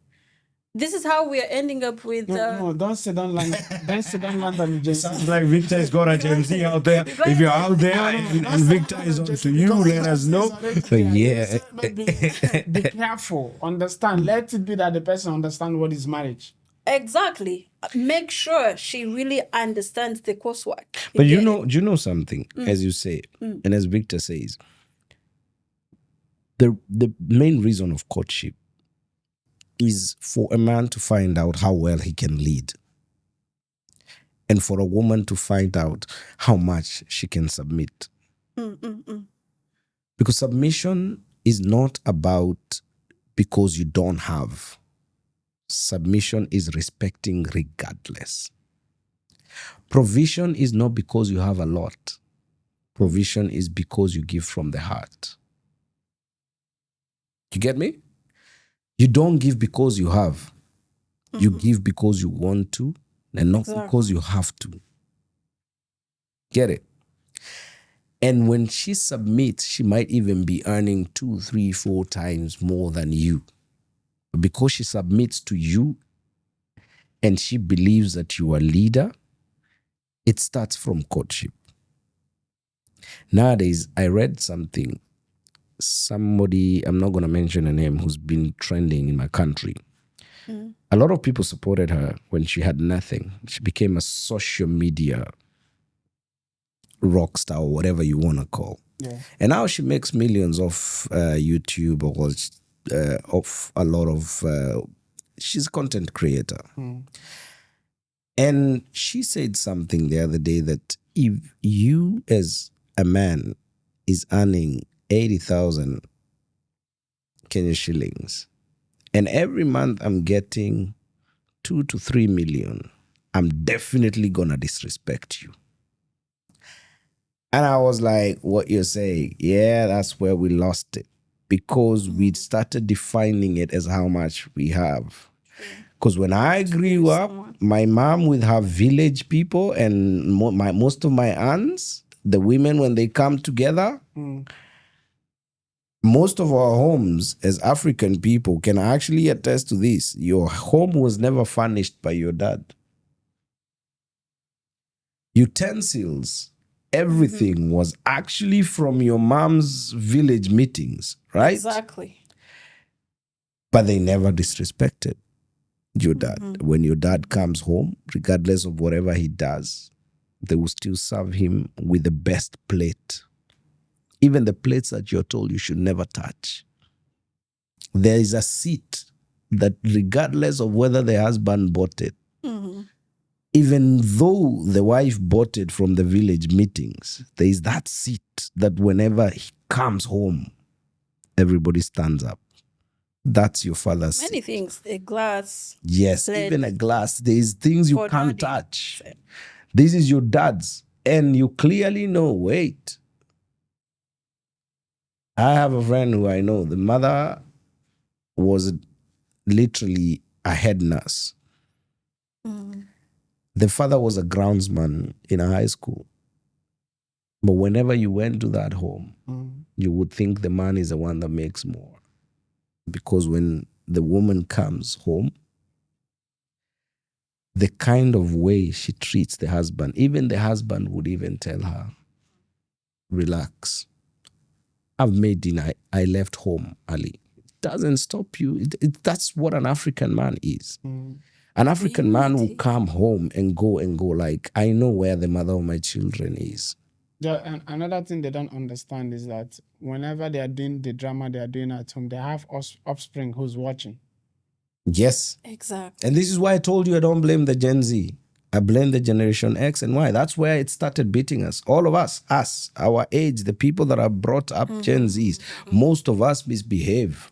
This is how we are ending up with...
No, don't say don't land on a Gen Z.
Sounds like Victor's got a Gen Z out there. If you're out there and Victor is on to you, let us know. Yeah.
Be careful. Understand. Let it be that the person understand what is marriage.
Exactly. Make sure she really understands the coursework.
But do you know something? As you say, and as Victor says, the main reason of courtship is for a man to find out how well he can lead. and for a woman to find out how much she can submit. Because submission is not about because you don't have. Submission is respecting regardless. Provision is not because you have a lot. Provision is because you give from the heart. You get me? You don't give because you have. You give because you want to and not because you have to. Get it? And when she submits, she might even be earning 2, 3, 4 times more than you. Because she submits to you and she believes that you are a leader, it starts from courtship. Nowadays, I read something. Somebody, I'm not going to mention a name, who's been trending in my country. A lot of people supported her when she had nothing. She became a social media rock star or whatever you want to call.
Yeah.
And now she makes millions off YouTube or of a lot of... she's a content creator. And she said something the other day that if you as a man is earning 80,000 Kenyan shillings and every month I'm getting 2 to 3 million, I'm definitely gonna disrespect you. And I was like, what you're saying, yeah, that's where we lost it. Because we started defining it as how much we have. Because when I grew up, my mom with her village people and most of my aunts, the women, when they come together, most of our homes as African people can actually attest to this. Your home was never furnished by your dad. Utensils, everything was actually from your mom's village meetings, right?
Exactly.
But they never disrespected your dad. When your dad comes home, regardless of whatever he does, they will still serve him with the best plate. Even the plates that you're told you should never touch. There is a seat that regardless of whether the husband bought it, even though the wife bought it from the village meetings, there is that seat that whenever he comes home, everybody stands up. That's your father's
Many
seat.
things. A glass.
Yes,
plate.
even a glass. There's things you
For
can't
daddy.
touch. This is your dad's. And you clearly know, wait. I have a friend who I know. The mother was literally a head nurse. The father was a groundsman in a high school. But whenever you went to that home, you would think the man is the one that makes more. Because when the woman comes home, the kind of way she treats the husband, even the husband would even tell her, relax. I've made dinner. I left home early. It doesn't stop you. That's what an African man is. An African man will come home and go like, I know where the mother of my children is.
And another thing they don't understand is that whenever they are doing the drama they are doing at home, they have offspring who's watching.
Yes.
Exactly.
And this is why I told you I don't blame the Gen Z. I blame the Generation X and Y. That's where it started beating us. All of us, our age, the people that are brought up Gen Zs, most of us misbehave.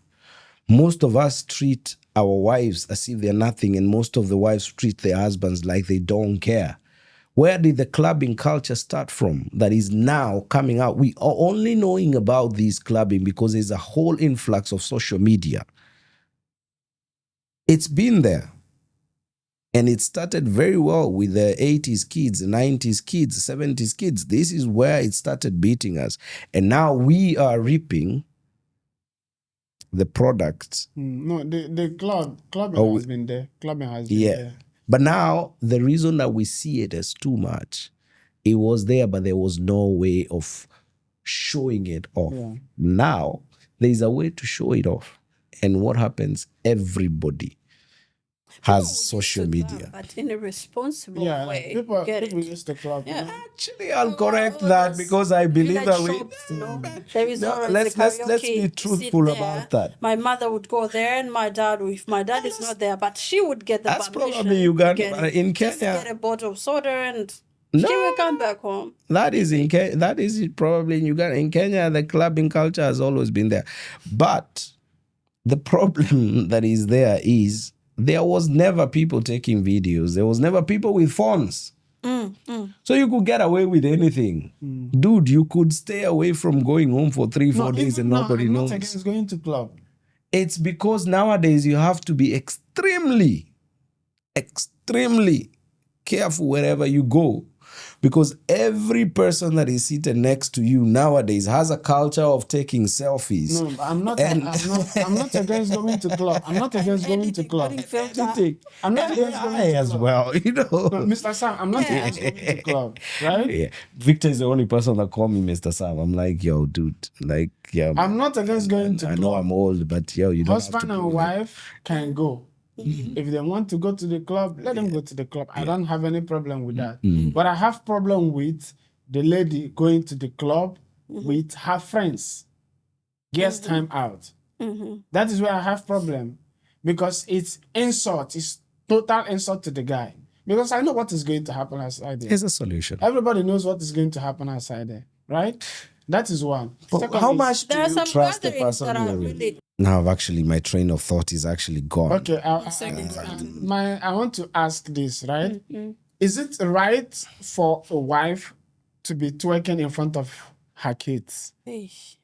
Most of us treat our wives as if they're nothing, and most of the wives treat their husbands like they don't care. Where did the clubbing culture start from that is now coming out? We are only knowing about this clubbing because there's a whole influx of social media. It's been there. And it started very well with the 80s kids, 90s kids, 70s kids. This is where it started beating us. And now we are reaping the products.
No, the clubbing has been there. Clubbing has been there.
But now the reason that we see it as too much, it was there, but there was no way of showing it off.
Yeah.
Now there is a way to show it off. And what happens? Everybody has
People
social
used to
media.
club, but in a responsible
Yeah,
way.
people
Get
people
it?
use the club.
Yeah.
Actually, I'll correct
All
that
those
because I believe
village
that we.
shops, there is
No,
always
let's
a
let's
karaoke.
be
Sit
truthful
there.
about that.
My mother would go there, and my dad, if my dad is not there, but she would get the
That's
permission.
probably Uganda,
get
but
it.
in
Just
Kenya-
get a bottle of soda, and she will come back home.
That is that is it probably in Uganda. In Kenya, the clubbing culture has always been there. But the problem that is there is there was never people taking videos. There was never people with phones. So you could get away with anything. Dude, you could stay away from going home for 3-4 days and nobody
I'm
knows.
not against going to club.
It's because nowadays you have to be extremely careful wherever you go, because every person that is seated next to you nowadays has a culture of taking selfies.
No, I'm not.
And-
I'm not against going to club. I'm not against going to club.
Putting filter.
I'm not against going
I
to
as
club.
well, you know.
No, Mr. Sam, I'm not against going to club, right?
Yeah. Victor is the only person that call me Mr. Sam. I'm like, yo, dude, like, yeah.
I'm not against going to
I
club.
know I'm old, but yo, you don't have
Husband
to
and wife can go. If they want to go to the club, let them go to the club. I don't have any problem with that. But I have problem with the lady going to the club with her friends. Gets time out. That is where I have problem, because it's insult. It's total insult to the guy. Because I know what is going to happen outside there.
Here's a solution.
Everybody knows what is going to happen outside there, right? That is one.
But
Second
how
is-
much do
There are
you
some
trust the
gatherings
person
that are
you're with?
really.
Now, actually, my train of thought is actually gone.
Okay, I want to ask this, right? Is it right for a wife to be twerking in front of her kids?
Eesh.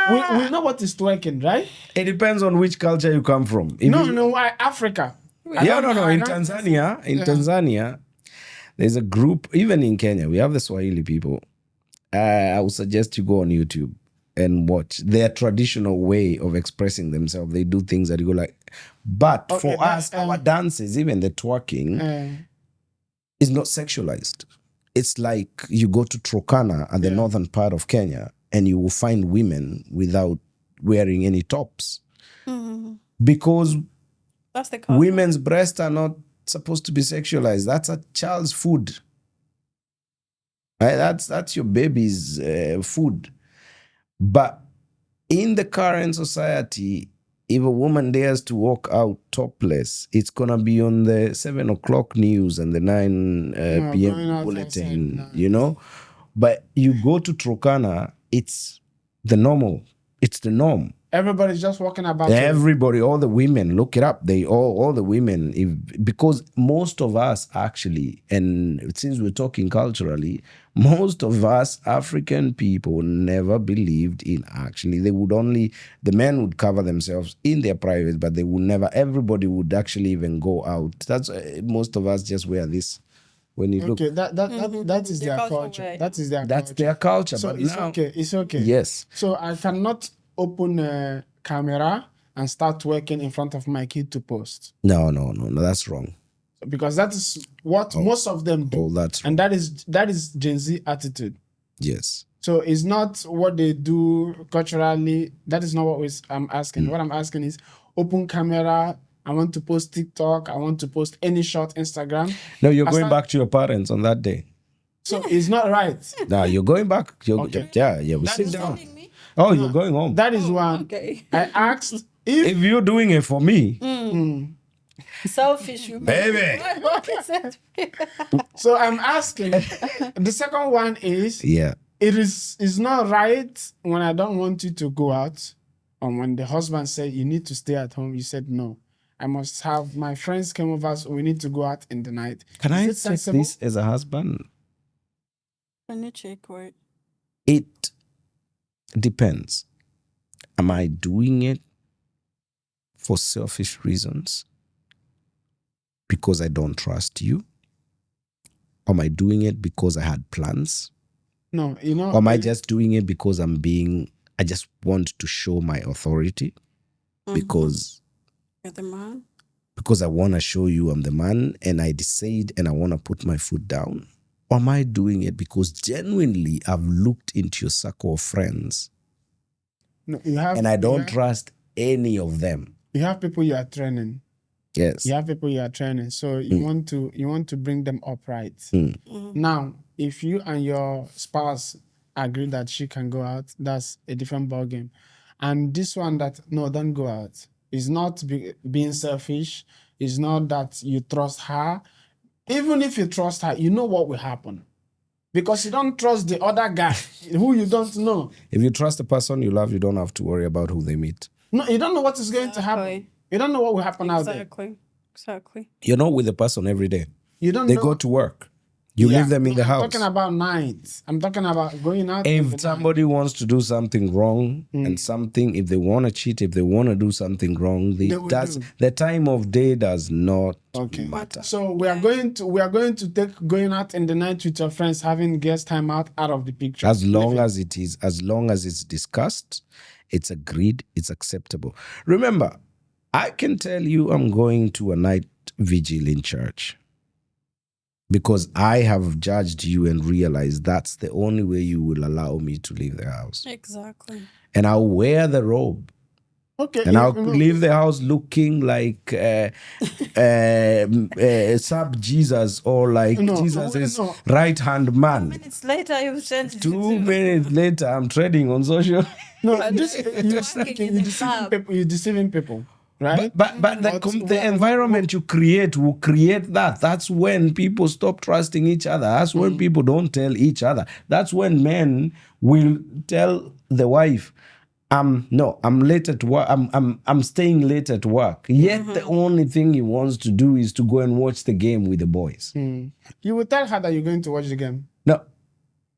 We know what is twerking, right?
It depends on which culture you come from. If you-
No, why Africa?
Yeah, no. In Tanzania, there's a group, even in Kenya, we have the Swahili people. I would suggest you go on YouTube and watch their traditional way of expressing themselves. They do things that you go like, but
Okay,
for
but,
us, our dances, even the twerking, is not sexualized. It's like you go to Turkana at the northern part of Kenya and you will find women without wearing any tops. Because
That's the culture.
women's breasts are not supposed to be sexualized. That's a child's food. Right? That's your baby's food. But in the current society, if a woman dares to walk out topless, it's gonna be on the 7 o'clock news and the 9
going
p.m.
out
bulletin,
outside,
you know. But you go to Turkana, it's the normal. It's the norm.
Everybody's just walking about.
Everybody, all the women, look it up. They all the women, because most of us actually, and since we're talking culturally, most of us African people never believed in actually. They would only, the men would cover themselves in their private, but they would never, everybody would actually even go out. That's most of us just wear this. When you look,
Okay, that is
The
their
cultural
culture.
way.
That is their
that's
culture.
their culture.
So
but
it's
now,
okay. It's okay.
yes.
So I cannot open a camera and start working in front of my kid to post,
No, that's wrong.
because that is what most of them do,
Oh, that's wrong.
and that is Gen Z attitude.
Yes.
So it's not what they do culturally. That is not what I'm asking. What I'm asking is open camera. I want to post TikTok. I want to post any short Instagram.
No, you're going back to your parents on that day.
So it's not right.
No, you're going back.
Okay.
Yeah, we sit down. Oh, you're going home.
That is one.
Okay.
I asked if
If you're doing it for me,
Selfish, you
baby.
so. I'm asking. The second one is
Yeah.
it's not right when I don't want you to go out, or when the husband said you need to stay at home. You said no. I must have my friends come over, so we need to go out in the night.
Can
Is
I
it
take
sensible?
this as a husband?
Can you check word?
It depends. Am I doing it for selfish reasons? Because I don't trust you? Or am I doing it because I had plans?
No, you know.
Or am I just doing it because I just want to show my authority? Because
You're the man.
I want to show you I'm the man and I decide and I want to put my foot down? Or am I doing it because genuinely I've looked into your circle of friends
No, you have,
and I don't
you have,
trust any of them?
you have people you are training.
Yes.
You have people you are training. So you want to bring them upright. Now, if you and your spouse agree that she can go out, that's a different ballgame. And this one that no, don't go out. It's not being selfish. It's not that you trust her. Even if you trust her, you know what will happen. Because you don't trust the other guy who you don't know.
If you trust the person you love, you don't have to worry about who they meet.
No, you don't know what is going to happen. You don't know what will happen out there.
Exactly.
You're not with the person every day.
You don't
They
know.
go to work. You leave them in the house.
I'm talking about nights. I'm talking about going out.
If somebody wants to do something wrong and something, if they want to cheat, if they want to do something wrong, the time of day does not matter.
So we are going to take going out in the night with your friends, having guest time out of the picture.
As long as it's discussed, it's agreed, it's acceptable. Remember, I can tell you I'm going to a night vigil in church because I have judged you and realized that's the only way you will allow me to leave the house.
Exactly.
And I'll wear the robe.
Okay.
And I'll leave the house looking like sub Jesus or like Jesus' right-hand man.
2 minutes later, you changed.
2 minutes later, I'm trading on social.
No, you're deceiving people. Right?
But the environment you create will create that. That's when people stop trusting each other. That's when people don't tell each other. That's when men will tell the wife, I'm late at work. I'm staying late at work. Yet the only thing he wants to do is to go and watch the game with the boys.
You will tell her that you're going to watch the game.
No,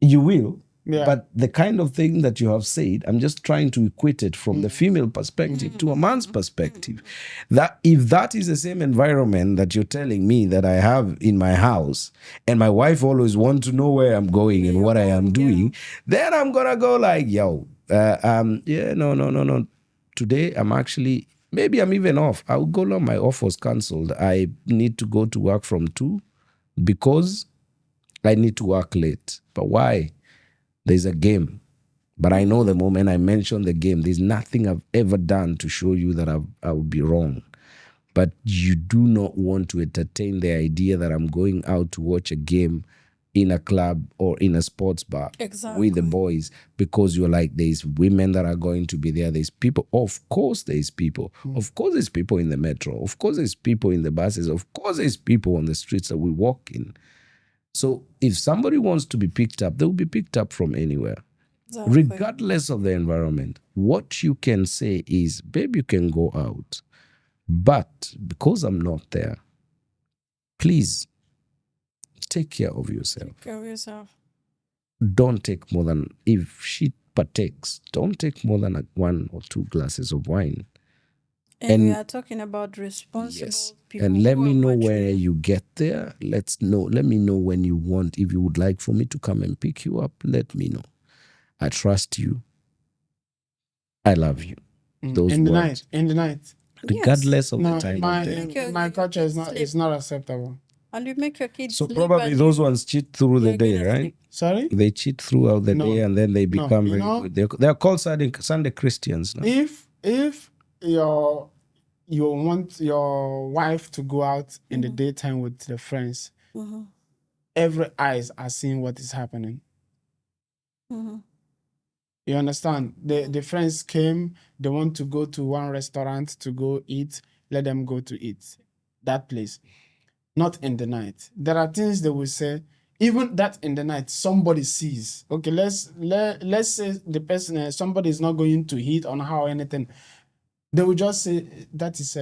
you will.
Yeah.
But the kind of thing that you have said, I'm just trying to equate it from the female perspective to a man's perspective. That if that is the same environment that you're telling me that I have in my house, and my wife always wants to know where I'm going and what I am doing, then I'm gonna go like, no. Today maybe I'm even off. I'll go long. My off was cancelled. I need to go to work from 2 because I need to work late. But why? There's a game. But I know the moment I mention the game, there's nothing I've ever done to show you that I will be wrong. But you do not want to entertain the idea that I'm going out to watch a game in a club or in a sports bar with the boys because you're like, there's women that are going to be there. There's people. Of course there's people. Of course there's people in the metro. Of course there's people in the buses. Of course there's people on the streets that we walk in. So if somebody wants to be picked up, they'll be picked up from anywhere. Regardless of the environment. What you can say is, babe, you can go out. But because I'm not there, please take care of yourself.
Take care of yourself.
Don't take more than, if she partakes, don't take more than 1 or 2 glasses of wine.
And we are talking about responsible people.
And let me know where you get there. Let me know when you want. If you would like for me to come and pick you up, let me know. I trust you. I love you. Those
in the
words.
night.
Regardless of the time of day.
My culture is not acceptable.
And you make your kids
So
sleep
probably those ones cheat through the day, right?
sleep.
Sorry?
They cheat throughout the day and then they become very good. They're called Sunday Christians. No?
If you want your wife to go out in the daytime with the friends, every eyes are seeing what is happening. You understand? The friends came, they want to go to one restaurant to go eat, let them go to eat. That place. Not in the night. There are things they will say, even that in the night, somebody sees. Okay, let's say the person, somebody is not going to hit on her or anything. They will just say, that is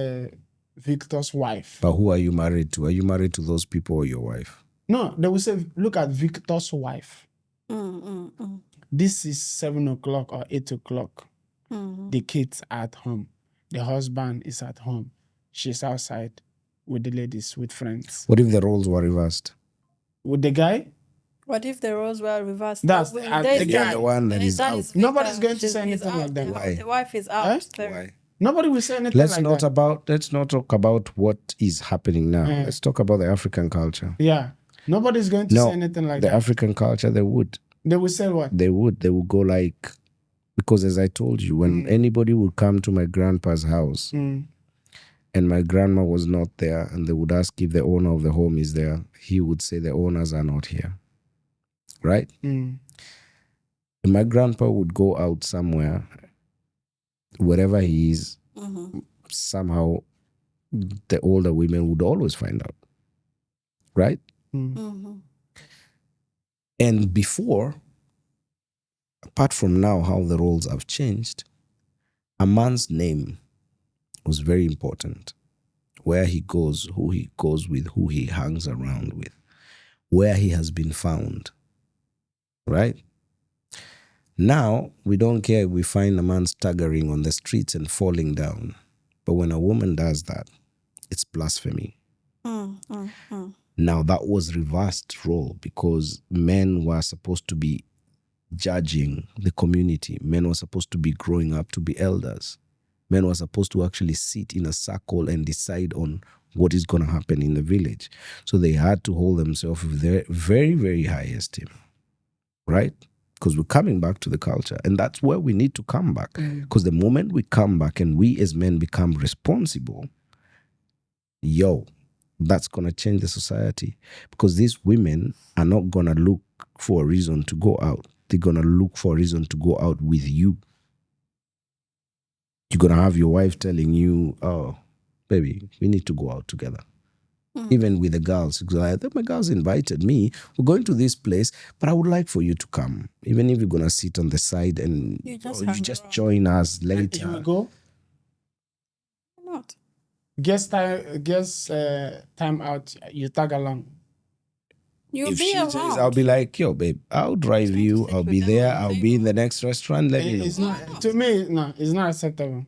Victor's wife.
But who are you married to? Are you married to those people or your wife?
No, they will say, look at Victor's wife. This is 7 o'clock or 8 o'clock. The kids are at home. The husband is at home. She's outside with the ladies, with friends.
What if the roles were reversed?
With the guy?
What if the roles were reversed?
That's
the
the one that is out.
Nobody's going to say anything like that.
Why?
The wife is out.
Why?
Nobody will say anything
Let's
like
not
that.
Let's not talk about what is happening now. Let's talk about the African culture.
Yeah. Nobody's going to say anything like
the
that.
African culture, they would.
They will say what?
They would go like, because as I told you, when anybody would come to my grandpa's house, and my grandma was not there, and they would ask if the owner of the home is there, he would say the owners are not here. Right?
Mm.
And my grandpa would go out somewhere, wherever he is, somehow the older women would always find out. Right? And before, apart from now, how the roles have changed, a man's name was very important. Where he goes, who he goes with, who he hangs around with, where he has been found. Right? Now, we don't care if we find a man staggering on the streets and falling down. But when a woman does that, it's blasphemy. Now, that was reversed role because men were supposed to be judging the community. Men were supposed to be growing up to be elders. Men were supposed to actually sit in a circle and decide on what is going to happen in the village. So they had to hold themselves with their very, very high esteem. Right? Because we're coming back to the culture. And that's where we need to come back. Because the moment we come back and we as men become responsible, that's going to change the society. Because these women are not going to look for a reason to go out. They're going to look for a reason to go out with you. You're going to have your wife telling you, oh, baby, we need to go out together. Even with the girls, because my girls invited me. We're going to this place, but I would like for you to come. Even if you're going to sit on the side and you just join us later.
You will go?
Not.
Guess time out, you tag along.
You'll
If
be
she
around.
says, I'll be like, yo, babe, I'll drive you. I'll be there. I'll be in the next restaurant. Let me know.
It's not, to me, no, it's not acceptable.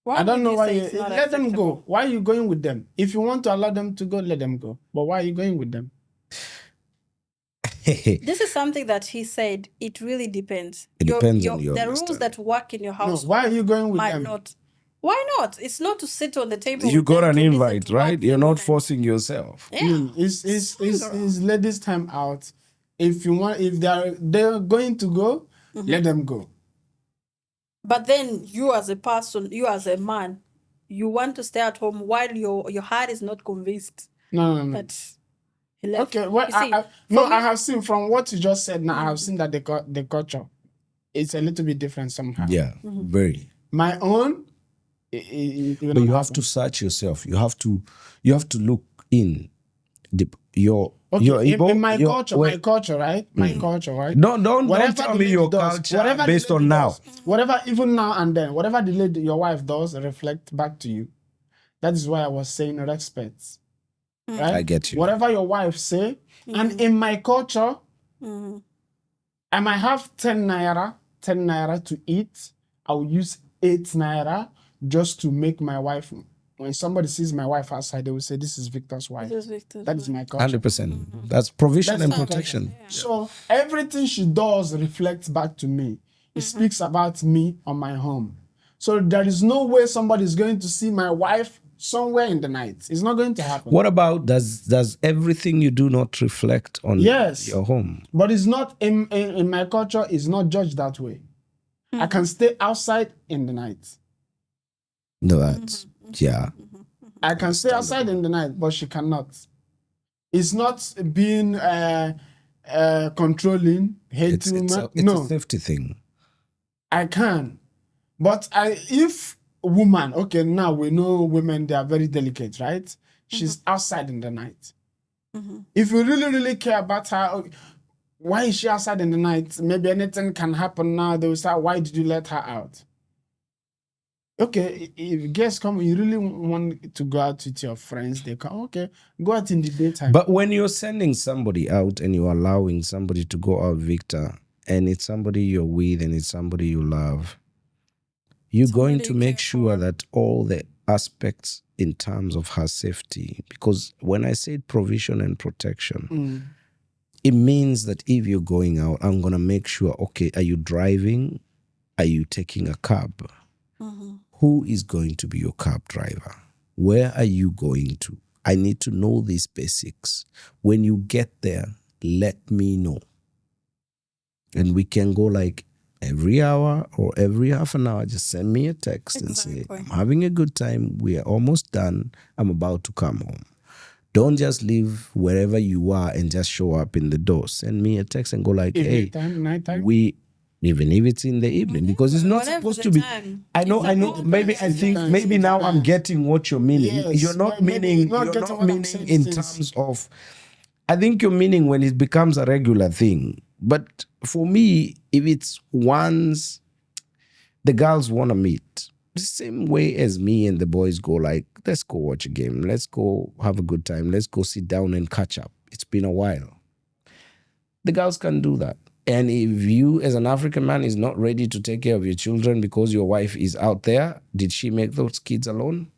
Why
I don't
would
know
you
why
say
you
it's not
let them
acceptable?
go. Why are you going with them? If you want to allow them to go, let them go. But why are you going with them?
This is something that he said. It really depends.
It depends on your
the rules
understanding.
that work in your
No,
house
why are you going with
might
them?
not. Why not? It's not to sit on the table.
You
with
got
them
an
to listen
invite,
to what
right?
the
You're not
woman-
forcing yourself.
Yeah.
It's ladies' time out. If they're going to go, let them go.
But then you as a person, you as a man, you want to stay at home while your heart is not convinced
No.
that he left.
Okay, well,
You see,
I have seen from what you just said now, I have seen that the culture, it's a little bit different somehow.
Yeah, very.
My own,
But you have to search yourself. You have to look in your Igbo,
in my culture,
wait.
my culture, right? My culture, right?
Don't
Whatever
tell
the
me
lady
your
does,
culture
whatever the
based on
lady
now.
does, whatever, even now and then, whatever the lady, your wife does, reflect back to you. That is why I was saying respect. Right?
I get you.
Whatever your wife say, and in my culture, I might have 10 naira to eat. I'll use 8 naira just to make my wife. When somebody sees my wife outside, they will say, "This is Victor's wife."
This is Victor's
That is my culture.
100%. That's provision
That's
and
my culture.
protection.
So everything she does reflects back to me. It speaks about me on my home. So there is no way somebody is going to see my wife somewhere in the night. It's not going to happen.
What about does everything you do not reflect on
Yes.
your home?
But it's not in my culture. It's not judged that way. I can stay outside in the night.
No, that's yeah.
I can stay outside in the night, but she cannot. It's not being controlling,
It's
hating.
a
No,
safety thing.
I can. But if woman, okay, now we know women, they are very delicate, right? She's outside in the night. If you really, really care about her, why is she outside in the night? Maybe anything can happen now. They will say, why did you let her out? Okay, if guests come, you really want to go out with your friends, they come, okay, go out in the daytime.
But when you're sending somebody out and you're allowing somebody to go out, Victor, and it's somebody you're with and it's somebody you love, you're going to make sure that all the aspects in terms of her safety, because when I said provision and protection, it means that if you're going out, I'm going to make sure, okay, are you driving? Are you taking a cab? Who is going to be your cab driver? Where are you going to? I need to know these basics. When you get there, let me know. And we can go like every hour or every half an hour, just send me a text and say,
Exactly.
I'm having a good time. We are almost done. I'm about to come home. Don't just leave wherever you are and just show up in the door. Send me a text and go like,
Evening
hey,
time, night time.
even if it's in the evening, because it's not
Whatever
supposed
the
to be.
time.
I know.
It's
Maybe I
It
think
depends,
maybe
it
now I'm
depends.
getting what you're meaning.
Yes,
You're not
maybe
meaning.
you're not
You're
getting
not
what I'm
meaning
saying
in
since-
terms of. I think you're meaning when it becomes a regular thing. But for me, if it's once the girls want to meet, the same way as me and the boys go like, let's go watch a game. Let's go have a good time. Let's go sit down and catch up. It's been a while. The girls can do that. And if you, as an African man, is not ready to take care of your children because your wife is out there, did she make those kids alone?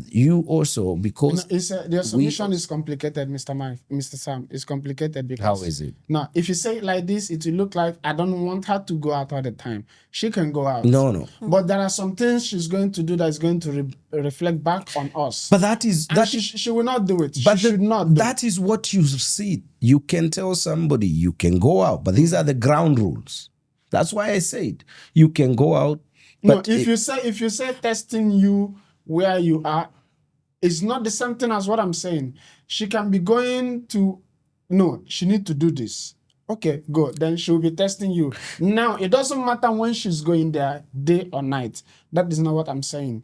You also, because
the solution is complicated, Mr. Sam. It's complicated because
how is it?
now, if you say it like this, it will look like I don't want her to go out all the time. She can go out.
No.
But there are some things she's going to do that is going to reflect back on us.
But that is
And she will not do it.
But
she should not do
that is what you see. You can tell somebody you can go out, but these are the ground rules. That's why I said you can go out. But
no, if you say testing you where you are, it's not the same thing as what I'm saying. She can be going to she need to do this. Okay, go. Then she'll be testing you. Now it doesn't matter when she's going there, day or night. That is not what I'm saying.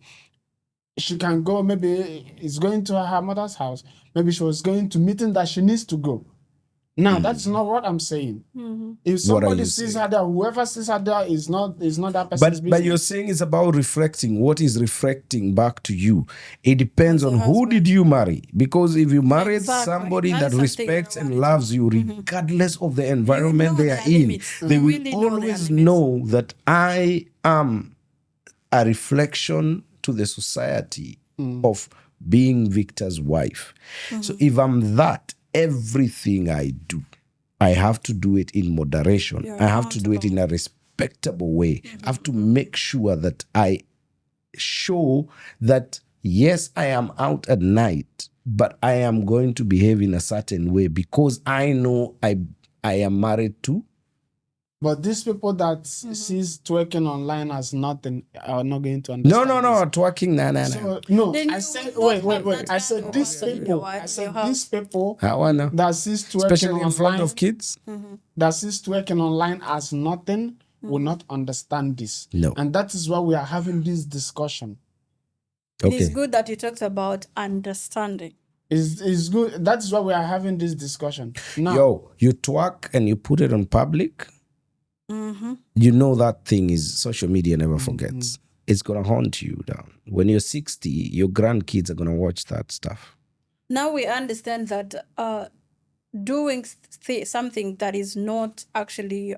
She can go, maybe it's going to her mother's house. Maybe she was going to meeting that she needs to go. Now that's not what I'm saying. If somebody sees her there, whoever sees her there is not that person's business.
But you're saying it's about reflecting. What is reflecting back to you? It depends on who did you marry. Because if you married somebody that respects and loves you, regardless of the environment they are in, they will always know that I am a reflection to the society of being Victor's wife. So if I'm that, everything I do, I have to do it in moderation. I have to do it in a respectable way. I have to make sure that I show that, yes, I am out at night, but I am going to behave in a certain way because I know I am married to.
But these people that sees twerking online as nothing are not going to understand.
No, twerking, nah.
So, no, I said, wait. I said these people. These people that sees twerking
especially
online,
in front of kids.
that sees twerking online as nothing will not understand this.
No.
And that is why we are having this discussion.
Okay.
It's good that you talked about understanding.
It's good. That is why we are having this discussion. Now,
Yo, you twerk and you put it on public. You know that thing is social media never forgets. It's gonna haunt you down. When you're 60, your grandkids are gonna watch that stuff.
Now we understand that doing something that is not actually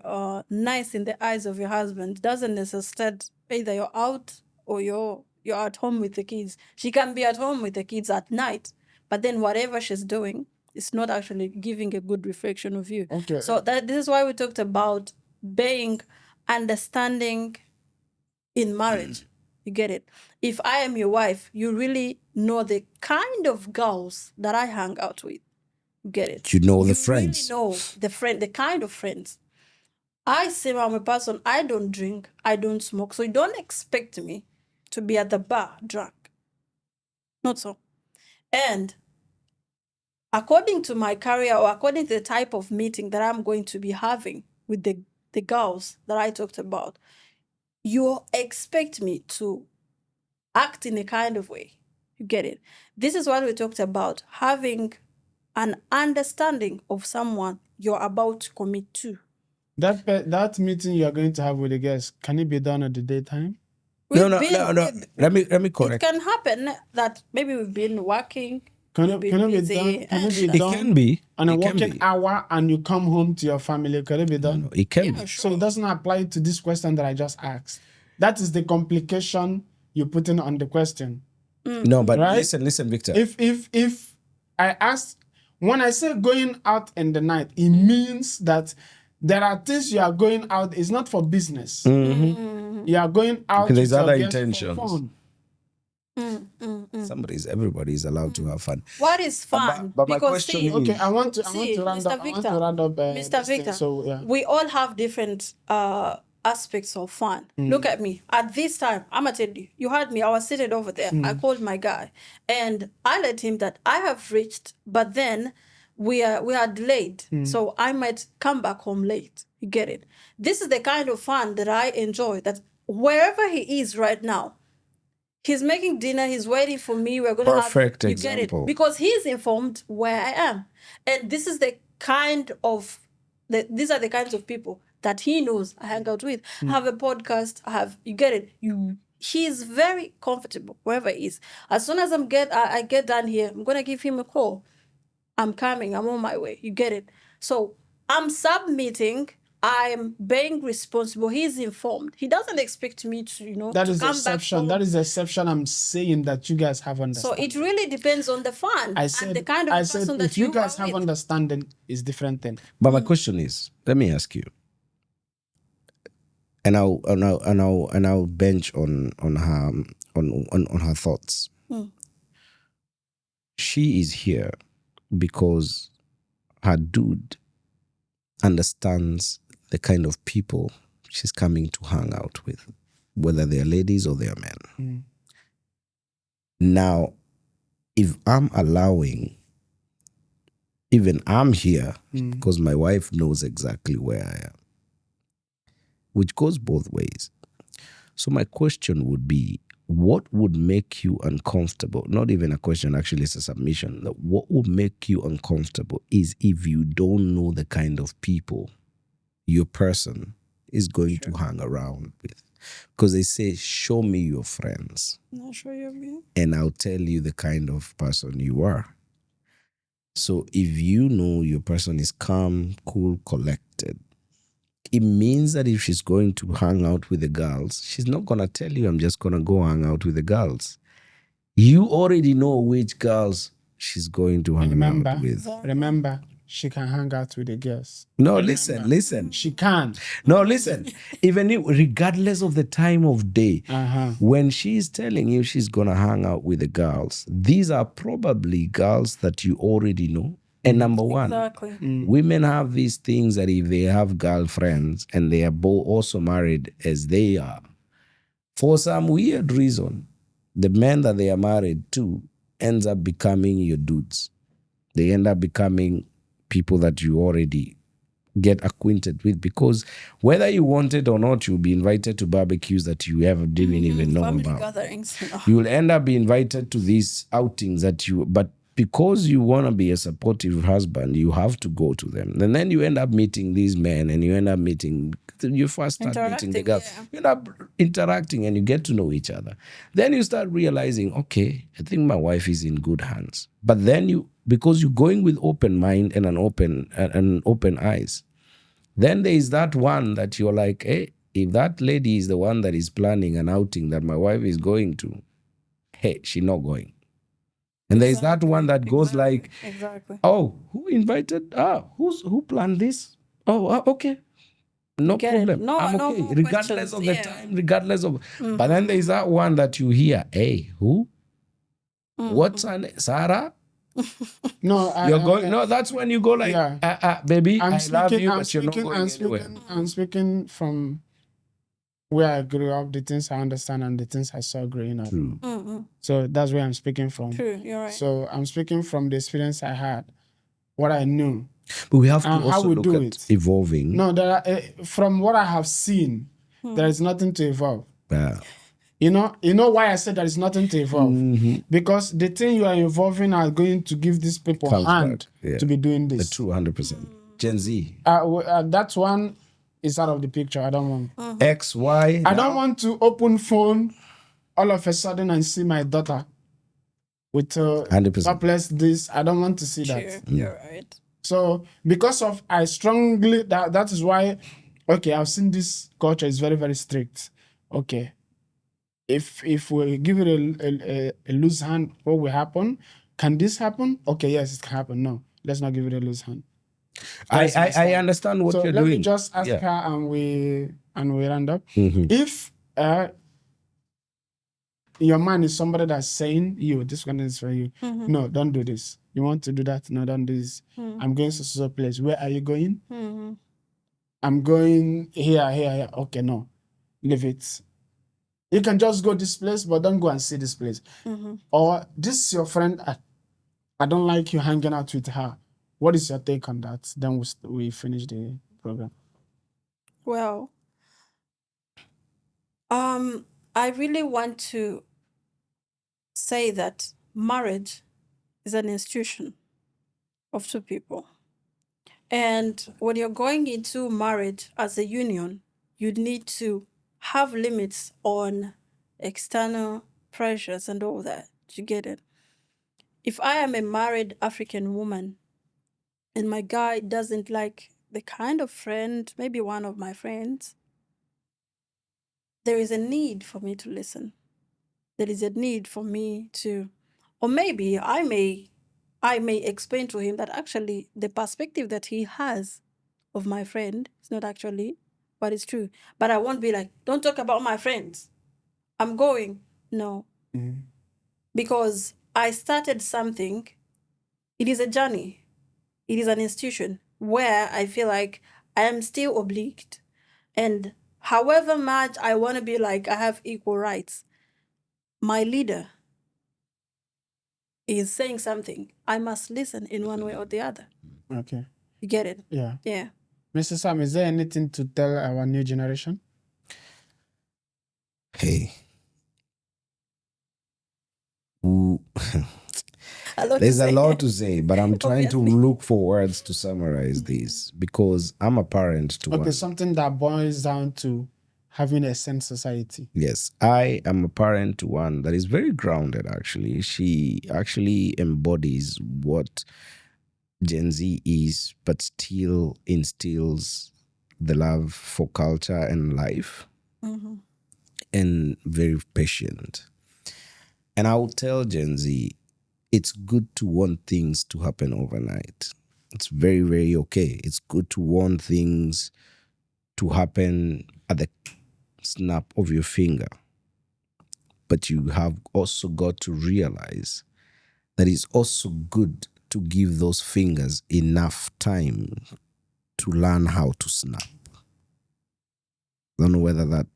nice in the eyes of your husband doesn't necessitate either you're out or you're at home with the kids. She can be at home with the kids at night, but then whatever she's doing is not actually giving a good reflection of you.
Okay.
So this is why we talked about being understanding in marriage. You get it? If I am your wife, you really know the kind of girls that I hang out with. You get it?
You know the friends.
Really know the kind of friends. I say I'm a person, I don't drink, I don't smoke. So you don't expect me to be at the bar drunk. Not so. And according to my career or according to the type of meeting that I'm going to be having with the girls that I talked about, you expect me to act in a kind of way. You get it? This is what we talked about, having an understanding of someone you're about to commit to.
that meeting you are going to have with the guests, can it be done at the daytime?
No. Let me correct.
It can happen that maybe we've been working.
Can it be done?
It can be.
On a
It can
working
be.
hour and you come home to your family, can it be done?
No, it can be.
So it doesn't apply to this question that I just asked. That is the complication you're putting on the question.
No, but
Right?
listen, Victor.
If I ask, when I say going out in the night, it means that there are things you are going out. It's not for business. You are going out.
There's
with your
other
guests for
intentions.
fun.
Everybody's allowed to have fun.
What is fun?
But my
Because
question
see,
is,
Okay, I want to
see,
round
Mr.
up. I want
Victor,
to round up.
Mr.
This thing.
Victor,
So yeah.
we all have different aspects of fun. Look at me. At this time, I'm gonna tell you, you had me. I was sitting over there. I called my guy, and I let him that I have reached, but then we are delayed, so I might come back home late. You get it? This is the kind of fun that I enjoy. That wherever he is right now, he's making dinner, he's waiting for me, we're going to have,
Perfect
you
example.
get it? Because he's informed where I am. And this is the kind of, these are the kinds of people that he knows I hang out with. I have a podcast, you get it? He's very comfortable wherever he is. As soon as I get done here, I'm going to give him a call. I'm coming, I'm on my way. You get it? So I'm submitting, I'm being responsible. He's informed. He doesn't expect me to,
That
to
is
come
exception.
back
That
home.
is exception. I'm saying that you guys have
So
understanding.
it really depends on the fun
I
and
said,
the kind of person that
if you
you
guys
are
have
with.
understanding, is different thing.
but my question is, let me ask you, and I'll bench on her thoughts. She is here because her dude understands the kind of people she's coming to hang out with, whether they are ladies or they are men. Now, if I'm allowing, even I'm here because my wife knows exactly where I am, which goes both ways. So my question would be, what would make you uncomfortable? Not even a question, actually, it's a submission. What would make you uncomfortable is if you don't know the kind of people your person is going to hang around with. Because they say, show me your friends,
Not sure you mean.
and I'll tell you the kind of person you are. So if you know your person is calm, cool, collected, it means that if she's going to hang out with the girls, she's not going to tell you, I'm just going to go hang out with the girls. You already know which girls she's going to hang out with.
Remember, she can hang out with the girls.
No, listen.
She can.
No, listen. Regardless of the time of day, when she's telling you she's going to hang out with the girls, these are probably girls that you already know. And number one, women have these things that if they have girlfriends and they are both also married as they are, for some weird reason, the men that they are married to ends up becoming your dudes. They end up becoming people that you already get acquainted with, because whether you want it or not, you'll be invited to barbecues that you didn't even know
Family
about.
gatherings.
You'll end up being invited to these outings but because you want to be a supportive husband, you have to go to them. And then you end up meeting these men, and you end up you first start meeting the girls.
Yeah.
You end up interacting and you get to know each other. Then you start realizing, okay, I think my wife is in good hands. But then because you're going with open mind and an open eyes, then there is that one that you're like, hey, if that lady is the one that is planning an outing that my wife is going to, hey, she's not going. And there is that one that goes like, oh, who invited? Who planned this? Oh, okay. No problem.
No,
I'm
no
okay.
more
Regardless
questions.
of the time, regardless of. But then there is that one that you hear, hey, who? What's her name? Sarah?
No,
You're going. No, that's when you go like, baby, I love you, but you're not going anywhere.
I'm speaking from where I grew up, the things I understand and the things I saw growing up.
True.
So that's where I'm speaking from.
True, you're right.
So I'm speaking from the experience I had, what I knew.
But we have to
and how
also
we
look
do
at
it.
evolving.
No, from what I have seen, there is nothing to evolve. You know why I said there is nothing to evolve? Because the thing you are evolving are going to give these people hand to be doing this.
The true 100%. Gen Z.
That one is out of the picture. I don't want.
X, Y.
I don't want to open phone all of a sudden and see my daughter with
100%.
topless this. I don't want to see that.
You're right.
So because of I strongly that is why, okay, I've seen this culture is very, very strict. Okay. If we give it a loose hand, what will happen? Can this happen? Okay, yes, it can happen. No, let's not give it a loose hand.
I understand what you're doing.
So let me just ask her and we round up.
Mm-hmm.
If your man is somebody that's saying, you, this one is for you. No, don't do this. You want to do that? No, don't do this. I'm going to some place. Where are you going? I'm going here. Okay, no. Leave it. You can just go this place, but don't go and see this place. Or this is your friend. I don't like you hanging out with her. What is your take on that? Then we finish the program.
Well, I really want to say that marriage is an institution of two people. And when you're going into marriage as a union, you need to have limits on external pressures and all that. You get it? If I am a married African woman and my guy doesn't like the kind of friend, maybe one of my friends, there is a need for me to listen. There is a need for me to, or maybe I may explain to him that actually the perspective that he has of my friend is not actually what is true. But I won't be like, don't talk about my friends. I'm going. No. Because I started something. It is a journey. It is an institution where I feel like I am still obliged. And however much I want to be like, I have equal rights, my leader is saying something. I must listen in one way or the other.
Okay.
You get it?
Yeah.
Yeah.
Mr. Sam, is there anything to tell our new generation?
Hey. Ooh.
There's
a lot to say, but I'm trying to
Obviously.
look for words to summarize this because I'm a parent to
Okay,
one.
something that boils down to having a sense society.
Yes, I am a parent to one that is very grounded, actually. She actually embodies what Gen Z is, but still instills the love for culture and life, and very patient. And I will tell Gen Z, it's good to want things to happen overnight. It's very, very okay. It's good to want things to happen at the snap of your finger. But you have also got to realize that it's also good to give those fingers enough time to learn how to snap. I don't know whether that,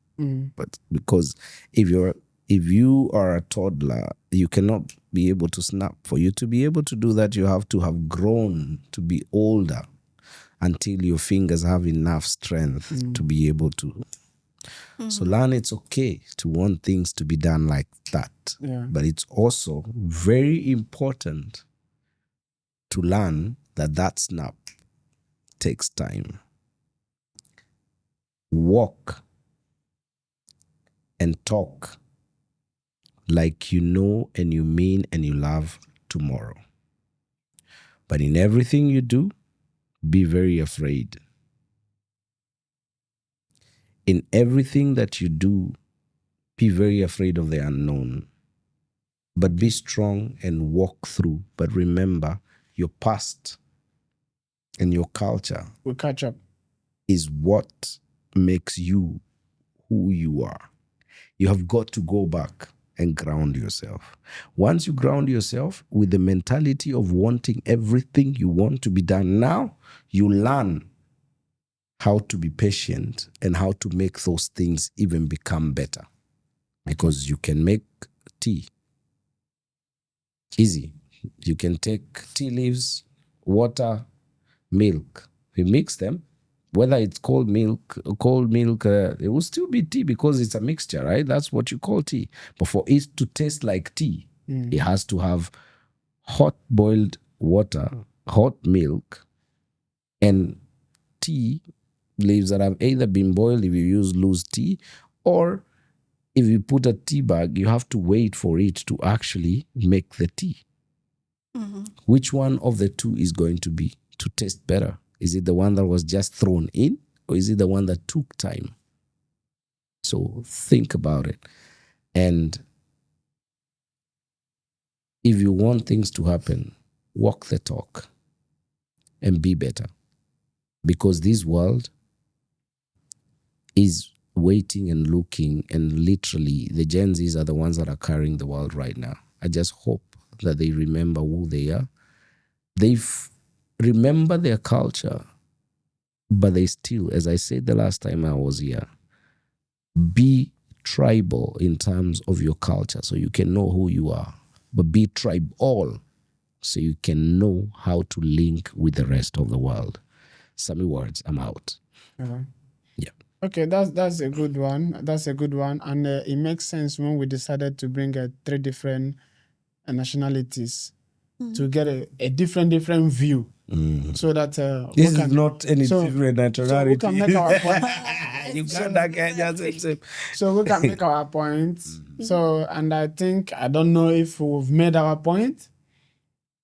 but because if you are a toddler, you cannot be able to snap. For you to be able to do that, you have to have grown to be older until your fingers have enough strength to be able to. So learn it's okay to want things to be done like that.
Yeah.
But it's also very important to learn that snap takes time. Walk and talk like you know and you mean and you love tomorrow. But in everything you do, be very afraid. In everything that you do, be very afraid of the unknown. But be strong and walk through. But remember, your past and your culture
We'll catch up.
is what makes you who you are. You have got to go back and ground yourself. Once you ground yourself with the mentality of wanting everything you want to be done now, you learn how to be patient and how to make those things even become better. Because you can make tea easy. You can take tea leaves, water, milk. You mix them. Whether it's cold milk, it will still be tea because it's a mixture, right? That's what you call tea. But for it to taste like tea, it has to have hot boiled water, hot milk, and tea leaves that have either been boiled if you use loose tea, or if you put a tea bag, you have to wait for it to actually make the tea. Which one of the two is going to be to taste better? Is it the one that was just thrown in, or is it the one that took time? So think about it. And if you want things to happen, walk the talk and be better. Because this world is waiting and looking, and literally the Gen Zs are the ones that are carrying the world right now. I just hope that they remember who they are. Remember their culture, but they still, as I said the last time I was here, be tribal in terms of your culture so you can know who you are, but be tribal so you can know how to link with the rest of the world. Sammy Words, I'm out. Yeah.
Okay, that's a good one. That's a good one, and it makes sense when we decided to bring 3 different nationalities to get a different view, so that
This is not any different
so we can make our point.
Uganda, Kenya, same.
So we can make our points. So, and I don't know if we've made our point.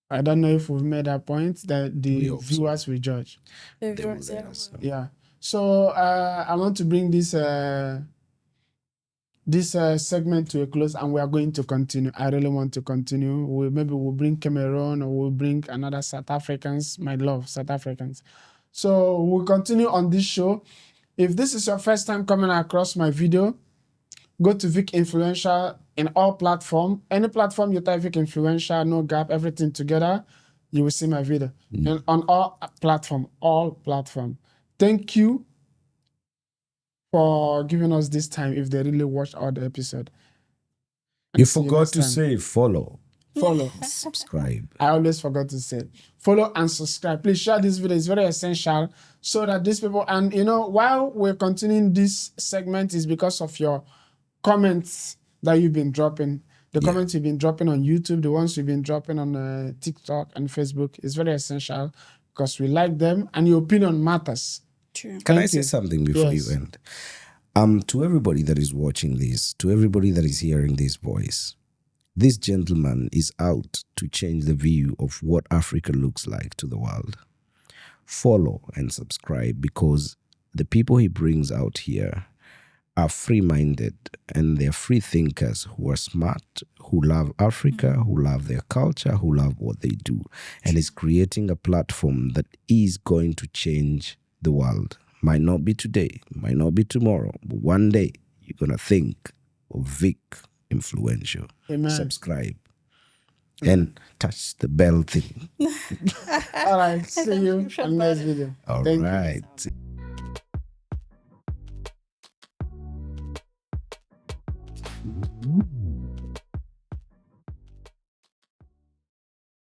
I don't know if we've made our point. That the viewers will judge. Yeah. So I want to bring this segment to a close, and we are going to continue. I really want to continue. Maybe we'll bring Cameroon, or we'll bring another South Africans. My love, South Africans. So we'll continue on this show. If this is your first time coming across my video, go to Vic Influential in all platforms. Any platform you type Vic Influential, no gap, everything together, you will see my video. And on all platform. Thank you for giving us this time if they really watch all the episode.
You forgot to say follow. Subscribe.
I always forgot to say follow and subscribe. Please share this video. It's very essential so that these people, and while we're continuing this segment, is because of your comments that you've been dropping. The comments you've been dropping on YouTube, the ones you've been dropping on TikTok and Facebook is very essential because we like them and your opinion matters.
True.
Can I say something before you end? To everybody that is watching this, to everybody that is hearing this voice, this gentleman is out to change the view of what Africa looks like to the world. Follow and subscribe, because the people he brings out here are free-minded, and they're free thinkers who are smart, who love Africa, who love their culture, who love what they do, and is creating a platform that is going to change the world. Might not be today, might not be tomorrow, but one day you're going to think of Vic Influential.
Amen.
Subscribe and touch the bell thing.
All right, see you on the next video.
All
Thank
right.
you.